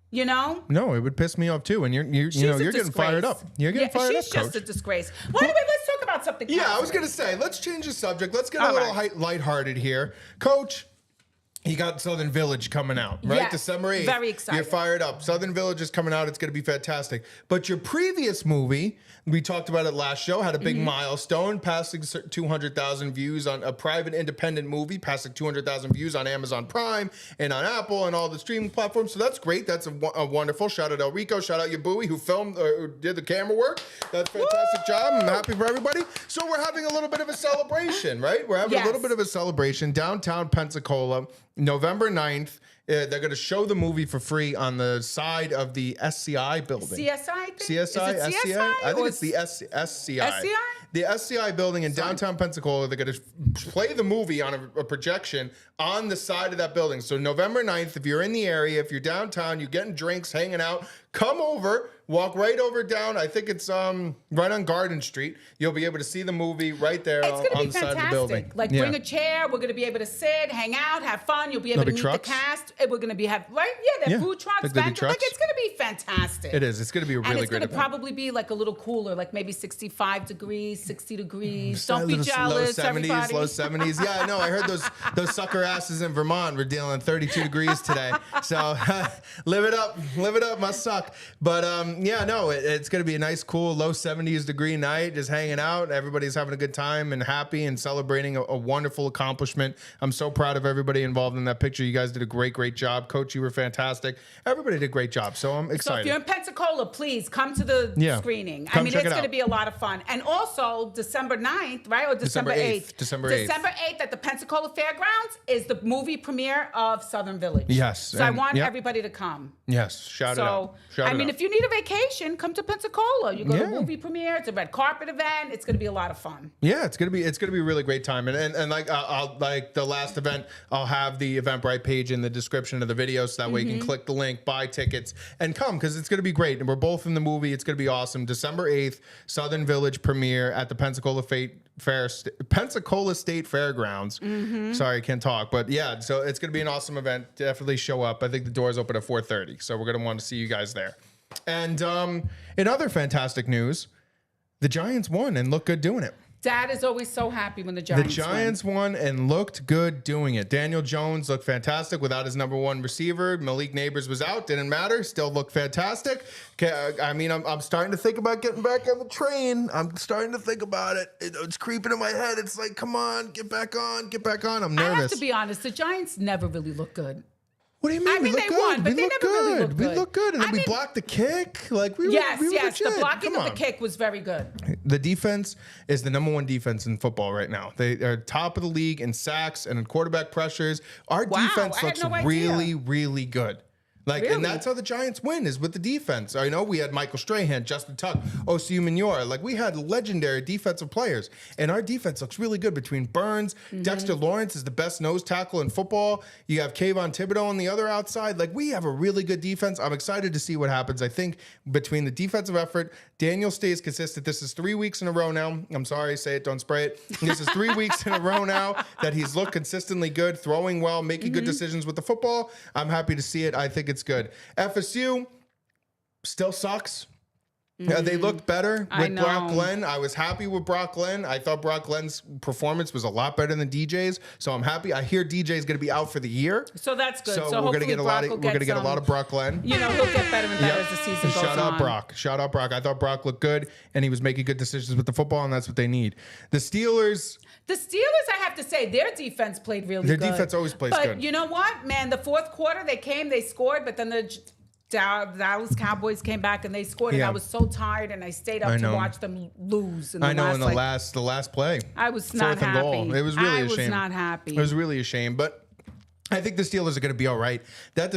You know? No, it would piss me off too. And you're getting fired up. You're getting fired up, She's just Coach. a disgrace. Well, anyway, let's talk about something. Yeah, I was going to say, let's change the subject. Let's get a little lighthearted here. Coach, you got Southern Village coming out, right? Yes, December 8th. very excited. You're fired up. Southern Village is coming out. It's going to be fantastic. But your previous movie, we talked about it last show, had a big milestone, passing 200,000 views on a private independent movie, passing 200,000 views on Amazon Prime and on Apple and all the streaming platforms. So that's great. That's a wonderful. Shout out El Rico. Shout out your Bowie who filmed or did the camera work. That's a fantastic job. I'm happy for everybody. So we're having a little bit of a celebration, right? We're having a little bit of a celebration downtown Pensacola. November 9th, they're going to show the movie for free on the side of the SCI building. CSI? I think? CSI? Is it SCI? CSI? I think it's the SCI. SCI? The SCI building in downtown Pensacola. They're going to play the movie on a projection on the side of that building. So November 9th, if you're in the area, if you're downtown, you're getting drinks, hanging out, come over, walk right over down. I think it's right on Garden Street. You'll be able to see the movie right there on the side of the building. Like bring a chair. We're going to be able to sit, hang out, have fun. You'll be able to meet the cast. We're going to be food trucks, vendors. Like it's going to be fantastic. It is. It's going to be a really great event. And it's going to probably be like a little cooler, like maybe 65 degrees, 60 degrees. Don't be jealous, everybody. Low 70s. Yeah, I know. I heard those sucker asses in Vermont were dealing 32 degrees today. So live it up, must suck. But it's going to be a nice, cool, low 70s degree night, just hanging out. Everybody's having a good time and happy and celebrating a wonderful accomplishment. I'm so proud of everybody involved in that picture. You guys did a great job. Coach, you were fantastic. Everybody did a great job. So I'm excited. So if you're in Pensacola, please come to the screening. I mean, it's going to be a lot of fun. And also December 9th, right? Or December 8th. December 8th at the Pensacola Fairgrounds is the movie premiere of Southern Village. Yes. So I want everybody to come. Yes. Shout it out. If you need a vacation, come to Pensacola. You go to movie premiere. It's a red carpet event. It's going to be a lot of fun. Yeah, it's gonna be a really great time. And like I'll like the last event, I'll have the Eventbrite page in the description of the video, so that way you can click the link, buy tickets, and come, because it's gonna be great. And we're both in the movie. It's gonna be awesome. December 8th, Southern Village premiere at the Pensacola State Fairgrounds. Sorry, I can't talk, but yeah, so it's gonna be an awesome event. Definitely show up. I think the doors open at 4:30, so we're gonna want to see you guys there. And in other fantastic news, the Giants won and looked good doing it. Dad is always so happy when the Giants won and looked good doing it. Daniel Jones looked fantastic without his number one receiver. Malik Neighbors was out. Didn't matter. Still looked fantastic. I mean, I'm starting to think about getting back on the train. I'm starting to think about it. It's creeping in my head. It's like, come on, get back on. I'm nervous. I have to be honest. The Giants never really look good. What do you mean? I mean, they won, but they never really looked good. We look good, and then we blocked the kick. Like we were legit. The blocking of the kick was very good. The defense is the number one defense in football right now. They are top of the league in sacks and in quarterback pressures. Our defense looks really, really good. And that's how the Giants win, is with the defense. I know we had Michael Strahan, Justin Tuck, Osi Umenyiora. Like, we had legendary defensive players. And our defense looks really good between Burns. Dexter Lawrence is the best nose tackle in football. You have Kayvon Thibodeau on the other outside. Like, we have a really good defense. I'm excited to see what happens. I think between the defensive effort, Daniel stays consistent. This is 3 weeks in a row now. I'm sorry, say it, don't spray it. This is 3 weeks in a row now that he's looked consistently good, throwing well, making good decisions with the football. I'm happy to see it. I think it's good. FSU still sucks. They looked better with Brock Glenn. I was happy with Brock Glenn. I thought Brock Glenn's performance was a lot better than DJ's, so I'm happy. I hear DJ's going to be out for the year, so that's good. So we're going to get a lot of Brock Glenn. You know, he'll get better and better as the season goes on. Shout out Brock. I thought Brock looked good, and he was making good decisions with the football, and that's what they need. The Steelers, I have to say, their defense played really good. Their defense always plays good. But you know what, man? The fourth quarter, they scored, but then the Dallas Cowboys came back and they scored, and I was so tired, and I stayed up to watch them lose. In the last play, I was not happy. Goal. It was really a shame. I was not happy. It was really a shame, but I think the Steelers are going to be all right. That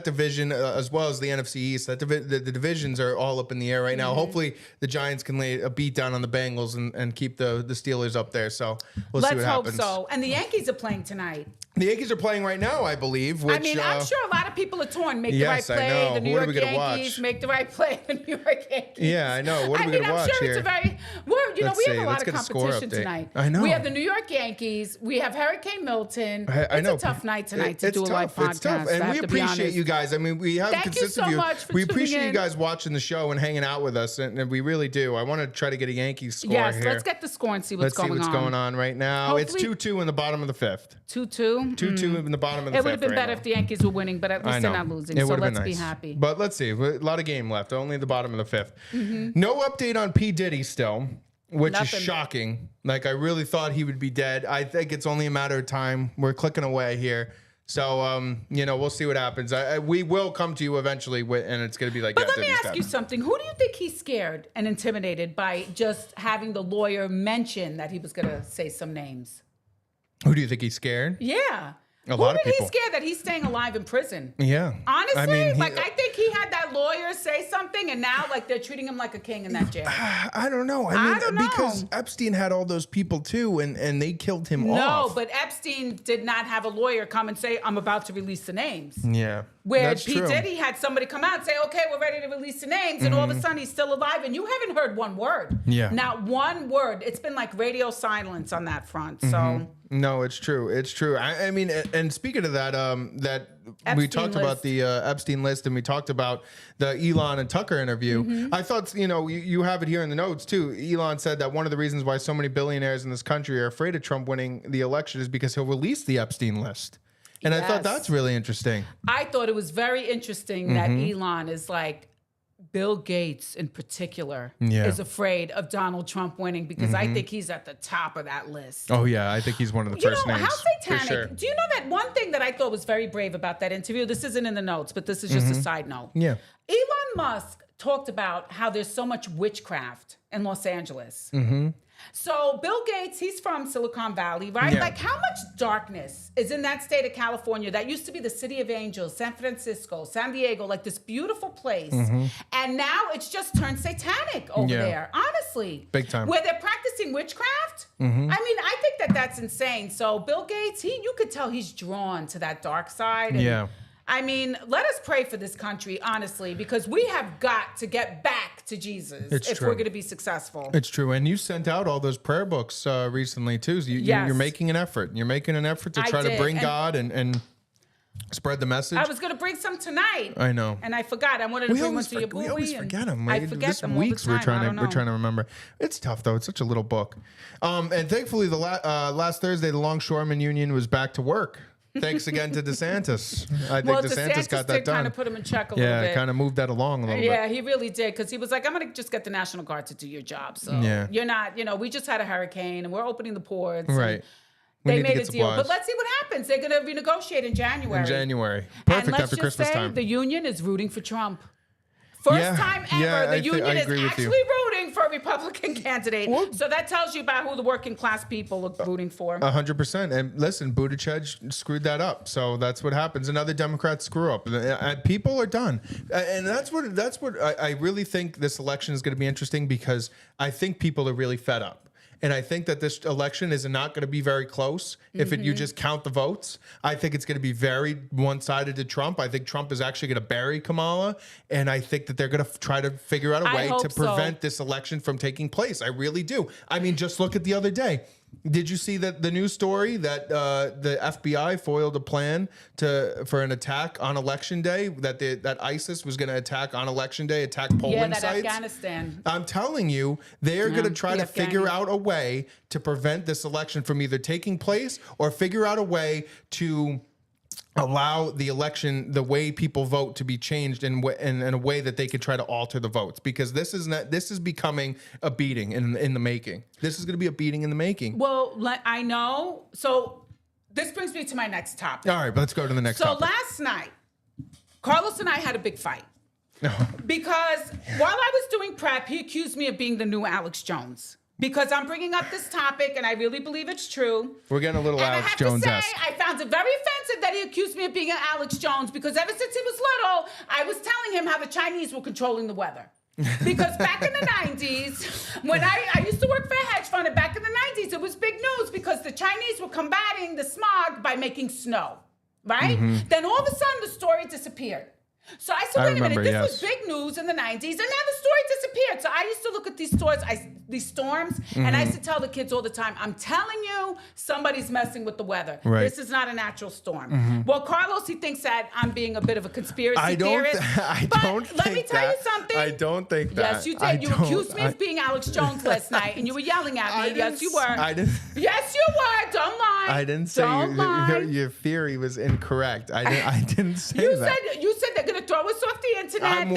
division, as well as the NFC East, the divisions are all up in the air right now. Hopefully, the Giants can lay a beat down on the Bengals and keep the Steelers up there. So let's see what happens. Let's hope so. And the Yankees are playing tonight. The Yankees are playing right now, I believe. Which, I mean, I'm sure a lot of people are torn. Make yes, the right play. I know. The New What are York we gonna Yankees watch? make the right play. The New York Yankees. Yeah, I know. What are we going to watch I'm sure here? it's a very. Well, you know, Let's we see. have a Let's lot of get a score competition update. tonight. I know. We have the New York Yankees. We have Hurricane Milton. I know. It's a tough night tonight to It's do a live tough. podcast. It's tough. I And have we to be appreciate honest. you guys. I mean, we have Thank you consistent so view. much for We tuning appreciate you in. guys watching the show and hanging out with us, and we really do. I want to try to get a Yankees score Yes, here. let's get the score and see what's Let's see going what's on. going on right now. Hopefully- It's 2-2 in the bottom of the fifth. 2-2. 2-2 in the bottom of the fifth. It would have been right better now. if the Yankees were winning, but at I least know. they're not losing. It So would've been let's be nice. happy. But let's see. A lot of game left. Only the bottom of the fifth. No update on P. Diddy still, which Nothing. is shocking. Like, I really thought he would be dead. I think it's only a matter of time. We're clicking away here. So, we'll see what happens. We will come to you eventually, and it's going to be like, But yeah, let me Diddy's ask dead. you something. Who do you think he's scared and intimidated by just having the lawyer mention that he was going to say some names? Who do you think he's scared? Yeah. A lot of Who did he people. scare that he's staying alive in prison? Yeah. Honestly, I mean, I think he had that lawyer say something, and now like they're treating him like a king in that jail. I don't know. I mean, don't know. because Epstein had all those people too, and they killed him off. No, but Epstein did not have a lawyer come and say, "I'm about to release the names." Yeah. Where that's P. true. Diddy had somebody come out and say, "Okay, we're ready to release the names," and all of a sudden he's still alive, and you haven't heard one word. Yeah. Not one word. It's been like radio silence on that front. So. No, it's true. It's true. I mean, and speaking of that, we Epstein talked list. about the Epstein list, and we talked about the Elon and Tucker interview. I thought, you have it here in the notes too. Elon said that one of the reasons why so many billionaires in this country are afraid of Trump winning the election is because he'll release the Epstein list. And I thought Yes. that's really interesting. I thought it was very interesting that Mm-hmm. Elon is like, Bill Gates in particular Yeah. is afraid of Donald Trump winning because I think he's at the top of that list. Oh yeah, I think he's one of the You know, first names. how for satanic. sure. Do you know that one thing that I thought was very brave about that interview? This isn't in the notes, but this is just a side note. Yeah. Elon Musk talked about how there's so much witchcraft in Los Angeles. So Bill Gates, he's from Silicon Valley, right? Yeah. Like how much darkness is in that state of California that used to be the city of angels, San Francisco, San Diego, like this beautiful place. And now it's just turned satanic over Yeah. there, honestly. Big time. Where they're practicing witchcraft. I mean, I think that that's insane. So Bill Gates, you could tell he's drawn to that dark side. And, Yeah. I mean, let us pray for this country, honestly, because we have got to get back to Jesus It's if true. we're going to be successful. It's true, and you sent out all those prayer books recently too. So Yes. you're making an effort. You're making an effort to I try to did, bring and- God and spread the message. I was going to bring some tonight. I know. And I forgot. I wanted to bring one to your boy. we always forget them. I forget this them all weeks the time. we're trying to remember. It's tough though. It's such a little book. And thankfully, the last Thursday, the Longshoremen Union was back to work. Thanks again to Desantis. I think Well, DeSantis got that did done. kind of put him in check a little Yeah, bit. kind of moved that along a little Yeah, bit. he really did because he was like, I'm going to just get the National Guard to do your job. So Yeah. you're not, we just had a hurricane and we're opening the ports. and Right. We They need to made a get deal. supplies. But let's see what happens. They're going to renegotiate in January. In January. And Perfect let's after just Christmas say time. the union is rooting for Trump. First Yeah, time ever, yeah, the I union is agree with you. actually rooting for a Republican candidate. Well- So that tells you about who the working class people are rooting for. 100%. And listen, Buttigieg screwed that up. So that's what happens. Another Democrat screw up. People are done. And that's what I really think this election is going to be interesting because I think people are really fed up. And I think that this election is not going to be very close if you just count the votes. I think it's going to be very one-sided to Trump. I think Trump is actually going to bury Kamala. And I think that they're going to try to figure out a I way hope to so. prevent this election from taking place. I really do. I mean, just look at the other day. Did you see that the news story that the FBI foiled a plan for an attack on election day? That ISIS was going to attack on election day, attack polling Yeah, that sites. Afghanistan. I'm telling you, they're going to try the to figure Afghani. out a way to prevent this election from either taking place or figure out a way to allow the election, the way people vote, to be changed in a way that they could try to alter the votes, because this is becoming a beating in the making. This is going to be a beating in the making. Well, I know. So this brings me to my next topic. All right, but let's go to the next So topic. last night, Carlos and I had a big fight. Because while I was doing prep, he accused me of being the new Alex Jones. Because I'm bringing up this topic, and I really believe it's true. We're getting a little And Alex I have Jones-esque. to say, I found it very offensive that he accused me of being an Alex Jones, because ever since he was little, I was telling him how the Chinese were controlling the weather. Because back in the 90s, when I used to work for a hedge fund, and back in the 90s, it was big news because the Chinese were combating the smog by making snow, right? Then all of a sudden the story disappeared. So I said, wait a minute, this was big news in the 90s, and now the story disappeared. So I used to look at these storms, and I used to tell the kids all the time, I'm telling you, somebody's messing with the weather. Right. This is not a natural storm. Well, Carlos, he thinks that I'm being a bit of a conspiracy theorist. Let me tell you something. I don't think that. Yes, you did. You accused me of being Alex Jones last night, and you were yelling at me. Yes, you were. I didn't. Yes, you were. Don't lie. I didn't say your theory was incorrect. I didn't say that. You said they're going to throw us off the internet. I'm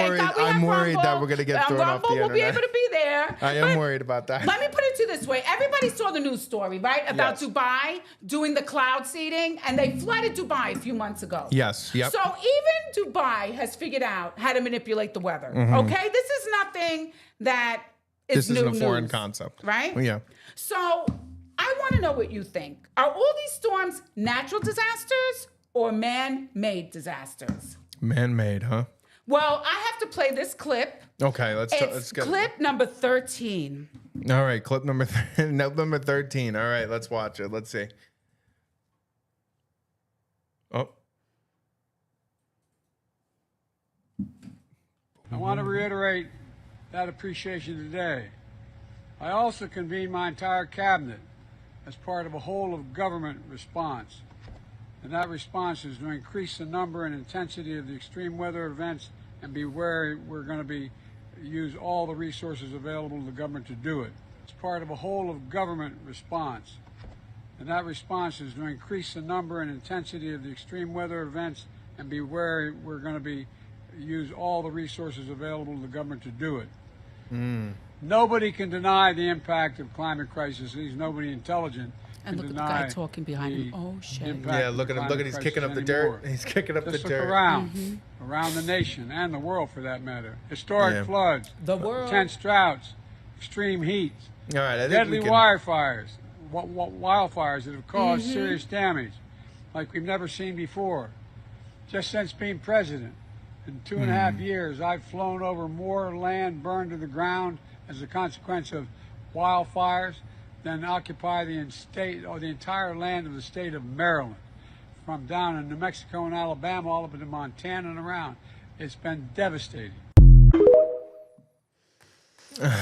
worried that we're going to get thrown off the internet. We'll be able to be there. I am worried about that. Let me put it to you this way. Everybody saw the news story, right? About Dubai doing the cloud seeding, and they flooded Dubai a few months ago. Yes. Yep. So even Dubai has figured out how to manipulate the weather. Okay? This is nothing that is new news. This isn't a foreign concept. Right? Yeah. So I want to know what you think. Are all these storms natural disasters or man-made disasters? Man-made, huh? Well, I have to play this clip. Okay, let's go. Clip number 13. All right, clip number 13. All right, let's watch it. Let's see. Oh. I want to reiterate that appreciation today. I also convened my entire cabinet as part of a whole of government response. And that response is to increase the number and intensity of the extreme weather events and be wary we're going to use all the resources available to the government to do it. It's part of a whole of government response. And that response is to increase the number and intensity of the extreme weather events and be wary we're going to use all the resources available to the government to do it. Nobody can deny the impact of climate crisis. There's nobody intelligent. And look at the guy talking behind him. Oh, shit. Yeah, look at him. Look at he's kicking up the dirt. He's kicking up the dirt. Look around the nation and the world for that matter. Historic floods, intense droughts, extreme heat, all right, deadly wildfires that have caused serious damage like we've never seen before. Just since being president, in 2.5 years, I've flown over more land burned to the ground as a consequence of wildfires than occupy the entire land of the state of Maryland, from down in New Mexico and Alabama all up into Montana and around. It's been devastating.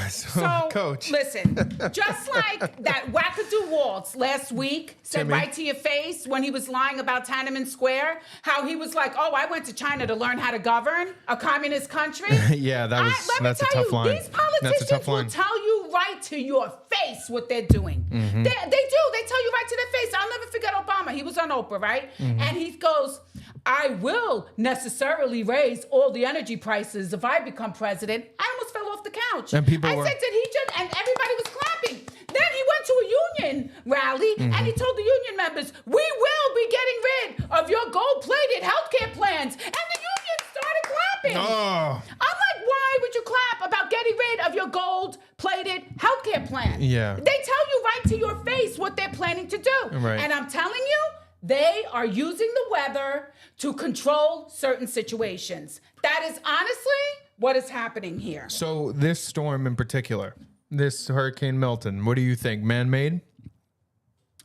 So, Coach, listen, just like that wackadoo Waltz last week said right to your face when he was lying about Tiananmen Square, how he was like, oh, I went to China to learn how to govern a communist country. Yeah, that's a tough line. These politicians will tell you right to your face what they're doing. They do. They tell you right to their face. I'll never forget Obama. He was on Oprah, right? And he goes, I will necessarily raise all the energy prices if I become president. I almost fell off the couch. And people said, did he just, and everybody was clapping. Then he went to a union rally and he told the union members, we will be getting rid of your gold-plated healthcare plans. And the union started clapping. Oh. I'm like, why would you clap about getting rid of your gold-plated healthcare plan? Yeah. They tell you right to your face what they're planning to do. Right. And I'm telling you, they are using the weather to control certain situations. That is honestly what is happening here. So this storm in particular, this Hurricane Milton, what do you think? Man-made?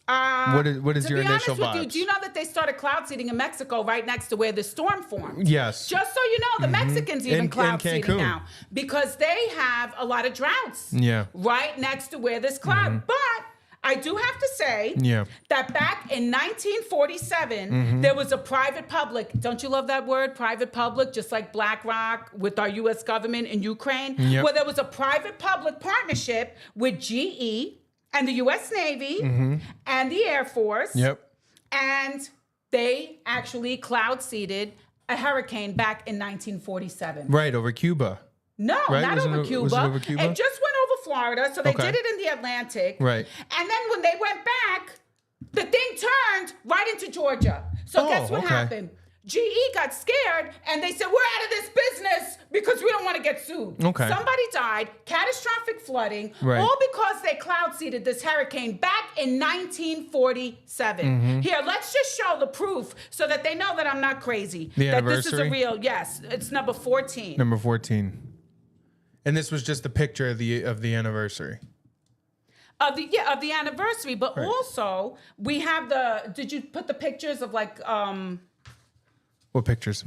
What is your initial vibes? Do you know that they started cloud seeding in Mexico right next to where the storm formed? Yes. Just so you know, the Mexicans even cloud seeding now because they have a lot of droughts. Yeah. Right next to where this cloud. But I do have to say that back in 1947, there was a private-public, don't you love that word, private-public, just like BlackRock with our U.S. government in Ukraine, where there was a private-public partnership with GE and the U.S. Navy and the Air Force, and they actually cloud-seeded a hurricane back in 1947. Right, over Cuba. No, not over Cuba. Was it over Cuba? It just went over Florida, so they did it in the Atlantic. Right. And then when they went back, the thing turned right into Georgia. So guess what happened? GE got scared, and they said, we're out of this business because we don't want to get sued. Okay. Somebody died, catastrophic flooding, all because they cloud seeded this hurricane back in 1947. Here, let's just show the proof so that they know that I'm not crazy. That this is a real, it's number 14. Number 14. And this was just the picture of the anniversary. of the anniversary. But also we have the. Did you put the pictures of like What pictures?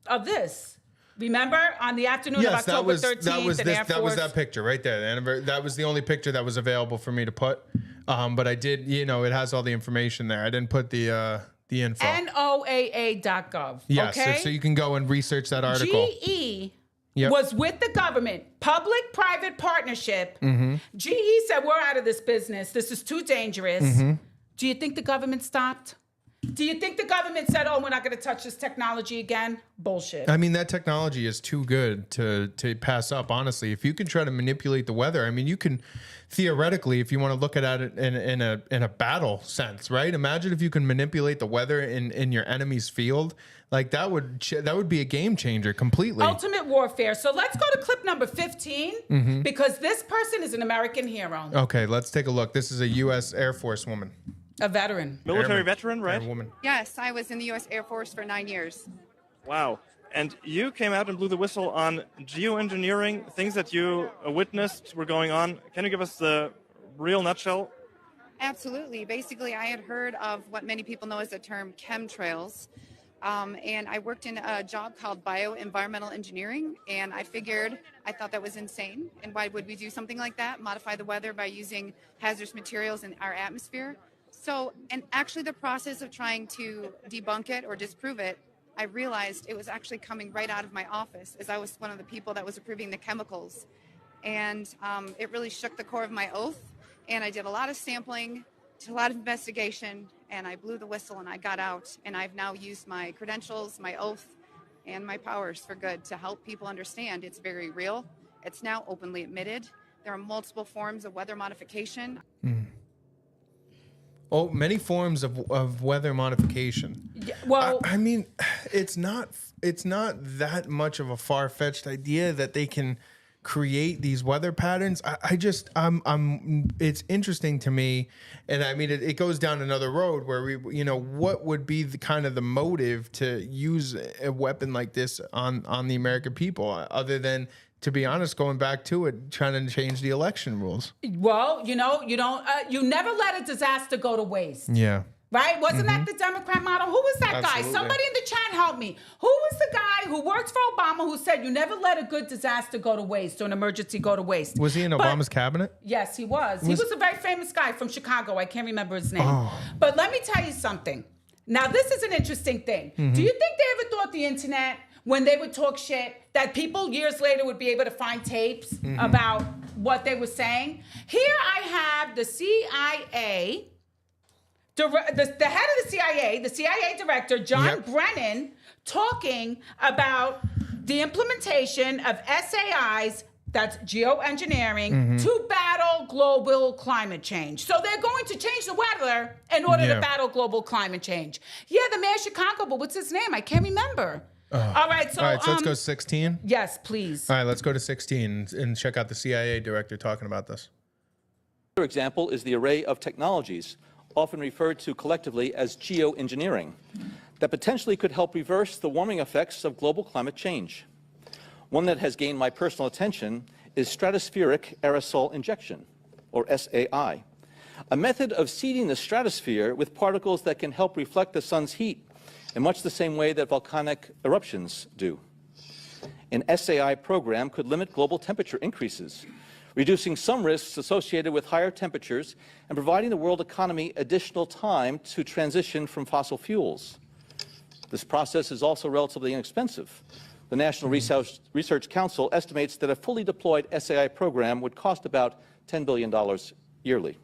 of this? Remember on the afternoon of October 13th, that was that picture right there. That was the only picture that was available for me to put. But I did, it has all the information there. I didn't put the info. NOAA.gov. Yes, okay? so you can go and research that article. GE was with the government, public-private partnership. GE said, we're out of this business. This is too dangerous. Do you think the government stopped? Do you think the government said, oh, we're not going to touch this technology again? Bullshit. I mean, that technology is too good to pass up, honestly. If you can try to manipulate the weather, I mean, you can theoretically, if you want to look at it in a battle sense, right? Imagine if you can manipulate the weather in your enemy's field. Like that would be a game changer completely. Ultimate warfare. So let's go to clip number 15 because this person is an American hero. Okay, let's take a look. This is a U.S. Air Force woman. A veteran. Military veteran, right? Woman. Yes, I was in the U.S. Air Force for 9 years. Wow. And you came out and blew the whistle on geoengineering, things that you witnessed were going on. Can you give us the real nutshell? Absolutely. Basically, I had heard of what many people know as the term chemtrails. And I worked in a job called bioenvironmental engineering. And I thought that was insane. And why would we do something like that? Modify the weather by using hazardous materials in our atmosphere? So, and actually the process of trying to debunk it or disprove it, I realized it was actually coming right out of my office as I was one of the people that was approving the chemicals. And it really shook the core of my oath. And I did a lot of sampling, did a lot of investigation, and I blew the whistle and I got out. And I've now used my credentials, my oath, and my powers for good to help people understand it's very real. It's now openly admitted. There are multiple forms of weather modification. Oh, many forms of weather modification. Yeah, well, I mean, it's not that much of a far-fetched idea that they can create these weather patterns. It's interesting to me, and I mean, it goes down another road where what would be the kind of the motive to use a weapon like this on the American people, other than, to be honest, going back to it, trying to change the election rules. Well, you never let a disaster go to waste. Yeah. Right? Wasn't that the Democrat motto? Who was that guy? Somebody in the chat help me. Who was the guy who worked for Obama who said you never let a good disaster go to waste or an emergency go to waste? Was he in Obama's cabinet? Yes, he was. He was a very famous guy from Chicago. I can't remember his name. But let me tell you something. Now, this is an interesting thing. Do you think they ever thought the internet, when they would talk shit, that people years later would be able to find tapes about what they were saying? Here I have the CIA, the head of the CIA director, John Brennan, talking about the implementation of SAIs, that's geoengineering, to battle global climate change. So they're going to change the weather in order to battle global climate change. Yeah, the mayor of Chicago, but what's his name? I can't remember. All right, so let's go 16. Yes, please. All right, let's go to 16 and check out the CIA director talking about this. Another example is the array of technologies, often referred to collectively as geoengineering, that potentially could help reverse the warming effects of global climate change. One that has gained my personal attention is stratospheric aerosol injection, or SAI, a method of seeding the stratosphere with particles that can help reflect the sun's heat in much the same way that volcanic eruptions do. An SAI program could limit global temperature increases, reducing some risks associated with higher temperatures and providing the world economy additional time to transition from fossil fuels. This process is also relatively inexpensive. The National Research Council estimates that a fully deployed SAI program would cost about $10 billion yearly.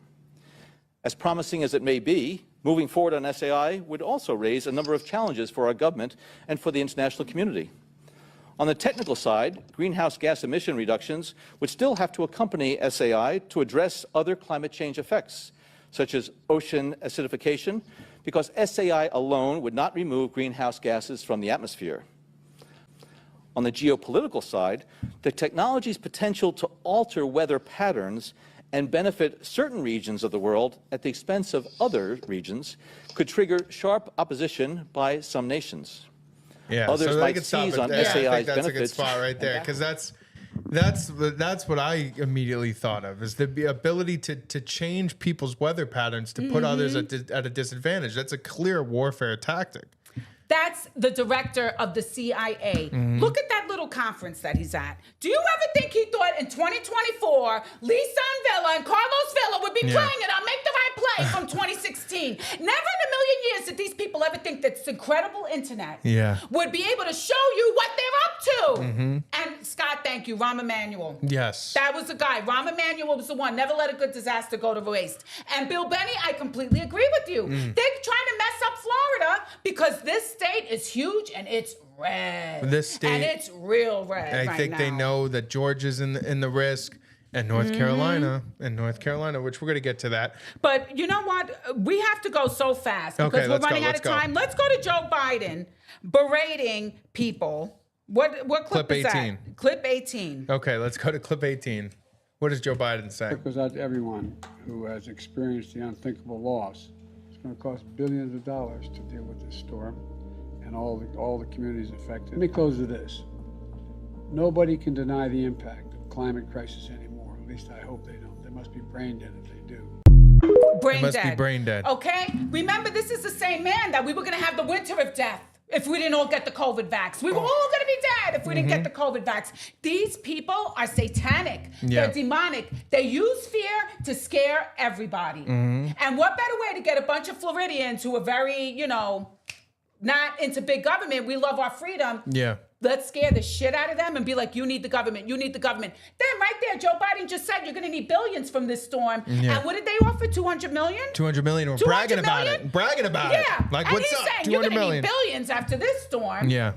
As promising as it may be, moving forward on SAI would also raise a number of challenges for our government and for the international community. On the technical side, greenhouse gas emission reductions would still have to accompany SAI to address other climate change effects, such as ocean acidification, because SAI alone would not remove greenhouse gases from the atmosphere. On the geopolitical side, the technology's potential to alter weather patterns and benefit certain regions of the world at the expense of other regions could trigger sharp opposition by some nations. Yeah, others so might seize on SAI's I think that's benefits. a good spot right there, because that's, That's what I immediately thought of, is the ability to change people's weather patterns to put others at a disadvantage. That's a clear warfare tactic. That's the director of the CIA. Look at that little conference that he's at. Do you ever think he thought in 2024, Leesan and Carlos would be playing it on Make the Right Play from 2016? Never in a million years did these people ever think that this incredible internet would be able to show you what they're up to. And Scott, thank you, Rahm Emanuel. Yes. That was the guy. Rahm Emanuel was the one. Never let a good disaster go to waste. And Bill Benny, I completely agree with you. They're trying to mess up Florida because this state is huge and it's red. This state, and it's real red. I think they know that Georgia's in the risk, and North Carolina, which we're going to get to that. But you know what? We have to go so fast because we're running out of time. Let's go to Joe Biden berating people. What clip is 18. that? Clip 18. Okay, let's go to clip 18. What does Joe Biden say? It goes out to everyone who has experienced the unthinkable loss. It's going to cost billions of dollars to deal with this storm and all the communities affected. Let me close with this. Nobody can deny the impact of climate crisis anymore. At least I hope they don't. They must be brain dead if they do. Be brain dead. Okay? Remember, this is the same man that we were going to have the winter of death if we didn't all get the COVID vax. We were all going to be dead if we didn't get the COVID vax. These people are satanic. Yeah. They're demonic. They use fear to scare everybody. And what better way to get a bunch of Floridians who are very, not into big government. We love our freedom. Yeah. Let's scare the shit out of them and be like, you need the government. You need the government. Then right there, Joe Biden just said you're going to need billions from this storm. Yeah. And what did they offer? 200 million? 200 million. We're bragging about it. Bragging about it. Yeah. Like, and what's he's up? saying 200 you're going to million. need billions after this storm. Yeah.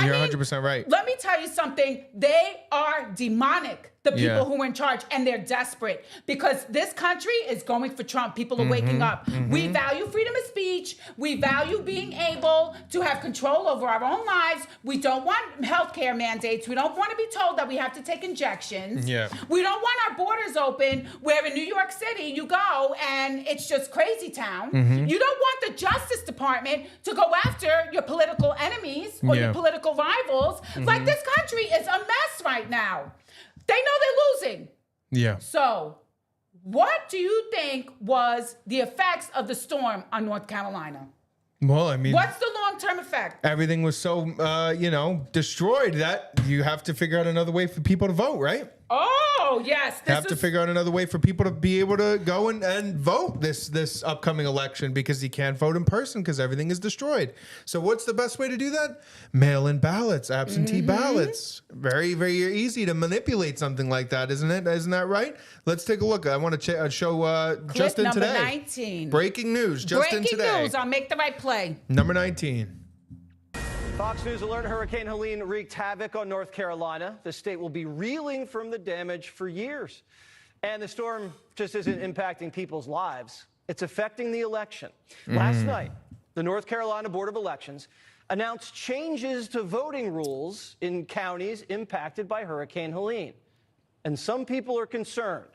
You're 100% right. Let me tell you something. They are demonic, the people who are in charge, and they're desperate because this country is going for Trump. People are waking up. We value freedom of speech. We value being able to have control over our own lives. We don't want healthcare mandates. We don't want to be told that we have to take injections. Yeah. We don't want our borders open where in New York City you go and it's just crazy town. You don't want the Justice Department to go after your political enemies or your political rivals. Like, this country is a mess right now. They know they're losing. Yeah. So, what do you think was the effects of the storm on North Carolina? Well, I mean, what's the long-term effect? Everything was so, destroyed that you have to figure out another way for people to vote, right? Oh, yes. Have to figure out another way for people to be able to go and vote this upcoming election, because you can't vote in person because everything is destroyed. So what's the best way to do that? Mail-in ballots, absentee ballots. Very, very easy to manipulate something like that, isn't it? Isn't that right? Let's take a look. I want to show just in today. Number 19. Breaking news, just in today. Breaking news on Make the Right Play. Number 19. Fox News alert: Hurricane Helene wreaked havoc on North Carolina. The state will be reeling from the damage for years. And the storm just isn't impacting people's lives. It's affecting the election. Last night, the North Carolina Board of Elections announced changes to voting rules in counties impacted by Hurricane Helene. And some people are concerned.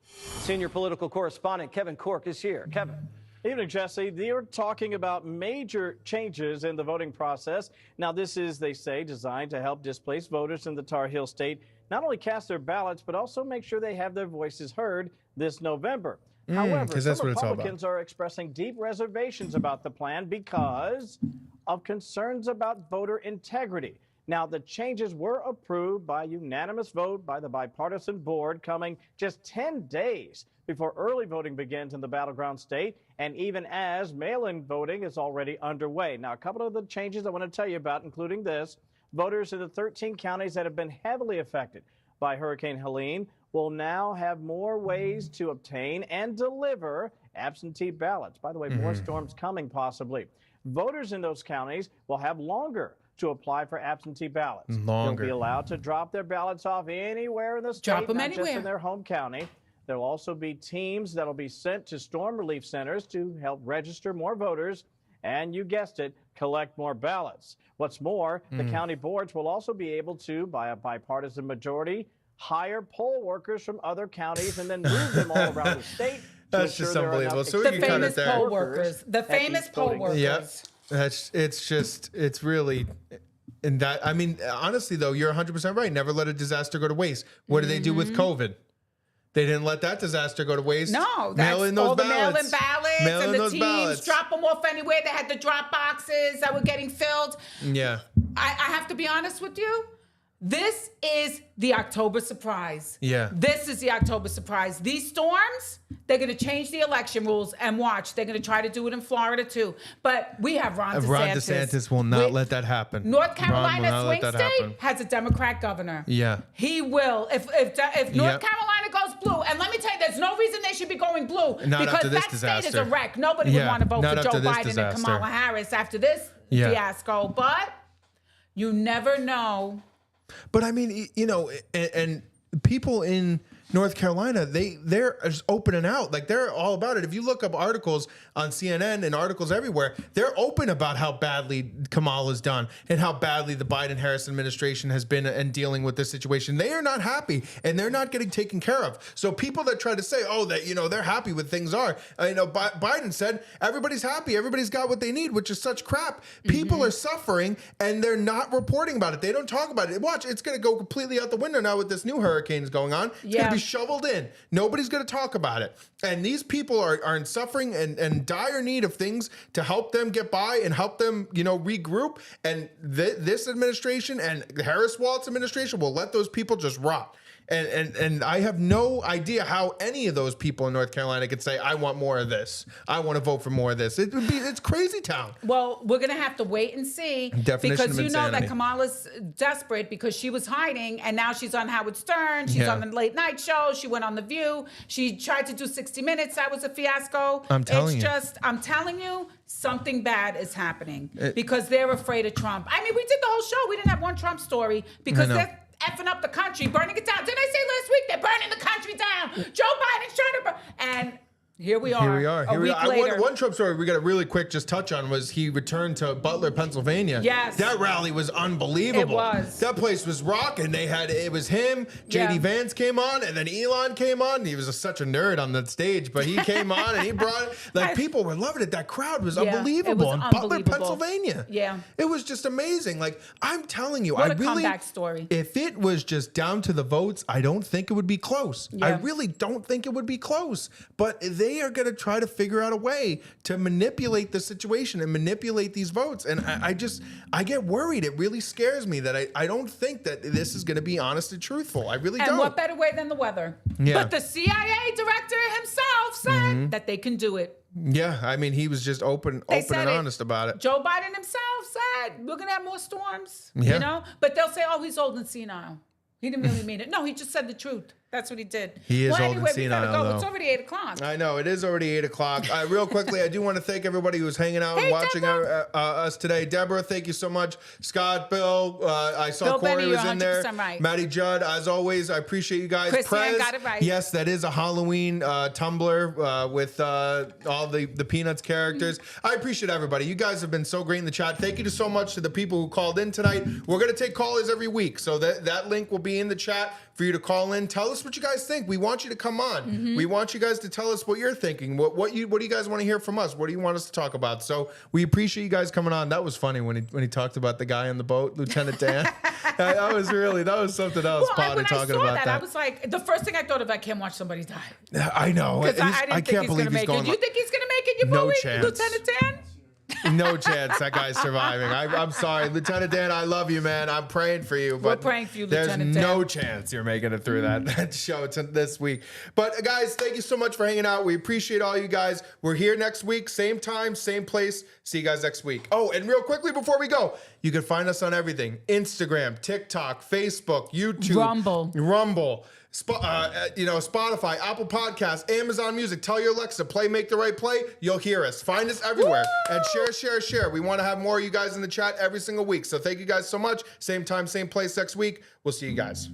Senior political correspondent Kevin Cork is here. Kevin. Evening, Jesse. They're talking about major changes in the voting process. Now, this is, they say, designed to help displaced voters in the Tar Heel state not only cast their ballots, but also make sure they have their voices heard this November. However, some Republicans are expressing deep reservations about the plan because of concerns about voter integrity. Now, the changes were approved by unanimous vote by the bipartisan board, coming just 10 days before early voting begins in the battleground state, and even as mail-in voting is already underway. Now, a couple of the changes I want to tell you about, including this: voters in the 13 counties that have been heavily affected by Hurricane Helene will now have more ways to obtain and deliver absentee ballots. By the way, more storms coming possibly. Voters in those counties will have longer to apply for absentee ballots. They'll be allowed to drop their ballots off anywhere in the state, not just in their home county. There will also be teams that will be sent to storm relief centers to help register more voters and, you guessed it, collect more ballots. What's more, the county boards will also be able to, by a bipartisan majority, hire poll workers from other counties and then move them all around the state. That's just unbelievable. So the famous poll workers. The famous poll workers. Yep. It's really that, I mean, honestly, though, you're 100% right. Never let a disaster go to waste. What did they do with COVID? They didn't let that disaster go to waste. No, mail in those all ballots. the mail-in ballots Mail and in the those teams ballots. drop them off anywhere. They had the drop boxes that were getting filled. Yeah. I have to be honest with you. This is the October surprise. Yeah. This is the October surprise. These storms, they're going to change the election rules and watch. They're going to try to do it in Florida too. But we have Ron DeSantis. Ron DeSantis will not let that happen. North Carolina, Ron will swing not let that state, happen. has a Democrat governor. Yeah. He will. If North Carolina goes blue, and let me tell you, there's no reason they should be going blue Not after because this that disaster. state is a wreck. Nobody would want to vote not for Joe after this Biden disaster. and Kamala Harris after this fiasco. But you never know. But I mean, you know, and people in North Carolina, they're just open and out. Like, they're all about it. If you look up articles on CNN and articles everywhere, they're open about how badly Kamala's done and how badly the Biden-Harris administration has been and dealing with this situation. They are not happy, and they're not getting taken care of. So people that try to say, oh, that, you know, they're happy with things are, you know, Biden said everybody's happy, everybody's got what they need, which is such crap. People are suffering, and they're not reporting about it. They don't talk about it. Watch, it's going to go completely out the window now with this new hurricane going on. It's going to be shoveled in. Nobody's going to talk about it. And these people are in suffering and dire need of things to help them get by and help them, you know, regroup. And this administration and the Harris-Walz administration will let those people just rot. And I have no idea how any of those people in North Carolina could say, I want more of this. I want to vote for more of this. It's crazy town. Well, we're going to have to wait and see. Definition because of you know that insanity. Kamala's desperate because she was hiding and now she's on Howard Stern. She's on the late night show. She went on The View. She tried to do 60 Minutes. That was a fiasco. I'm telling you. I'm telling you, something bad is happening because they're afraid of Trump. I mean, we did the whole show. We didn't have one Trump story because they're effing up the country, burning it down. Didn't I say last week they're burning the country down? Joe Biden's trying to burn. And here we are. A week later. One Trump story we got to really quick just touch on was he returned to Butler, Pennsylvania. Yes. That rally was unbelievable. It was. That place was rocking. It was him, JD Vance came on, and then Elon came on. He was such a nerd on that stage, but he came on and he brought people were loving it. That crowd was unbelievable. It was in unbelievable. Butler, Pennsylvania. Yeah. It was just amazing. Like, I'm telling you, What a comeback story. If it was just down to the votes, I don't think it would be close. Yeah. I really don't think it would be close. But they are going to try to figure out a way to manipulate the situation and manipulate these votes. And I get worried. It really scares me that I don't think that this is going to be honest and truthful. I really don't. And what better way than the weather? Yeah. But the CIA director himself said that they can do it. Yeah, I mean, he was just open and honest about it. Joe Biden himself said, we're going to have more storms, Yeah. you know? But they'll say, oh, he's old and senile. He didn't really mean it. No, he just said the truth. That's what he did. He is old and we senile, gotta go. though. It's already 8 o'clock. I know, it is already 8 o'clock. Real quickly, I do want to thank everybody who's hanging out and watching us today. Deborah, thank you so much. Scott, Bill, I saw Bill Corey Benny, was you're in there. 100% right. Maddie Judd, as always, I appreciate you guys. Christiane got it right. Yes, that is a Halloween Tumblr with all the Peanuts characters. I appreciate everybody. You guys have been so great in the chat. Thank you so much to the people who called in tonight. We're going to take callers every week, so that link will be in the chat for you to call in. Tell us what you guys think. We want you to come on. We want you guys to tell us what you're thinking. What do you guys want to hear from us? What do you want us to talk about? So we appreciate you guys coming on. That was funny when he talked about the guy on the boat, Lieutenant Dan. that was something else. When talking I saw about that, I was like, the first thing I thought of, I can't watch somebody die. I know. Because I didn't think he's going to make it. You think he's going to make it? You No bully chance. Lieutenant Dan? No chance that guy's surviving. I'm sorry, Lieutenant Dan. I love you, man. I'm praying for you. But We're praying for you, Lieutenant Dan. There's no chance you're making it through that show this week. But guys, thank you so much for hanging out. We appreciate all you guys. We're here next week, same time, same place. See you guys next week. Oh, and real quickly before we go, you can find us on everything: Instagram, TikTok, Facebook, YouTube, Rumble. Spotify, Apple Podcasts, Amazon Music. Tell your Alexa, make the right play. You'll hear us. Find us everywhere. Woo! And share. We want to have more of you guys in the chat every single week. So thank you guys so much. Same time, same place next week. We'll see you guys.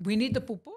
We need the poo-poo.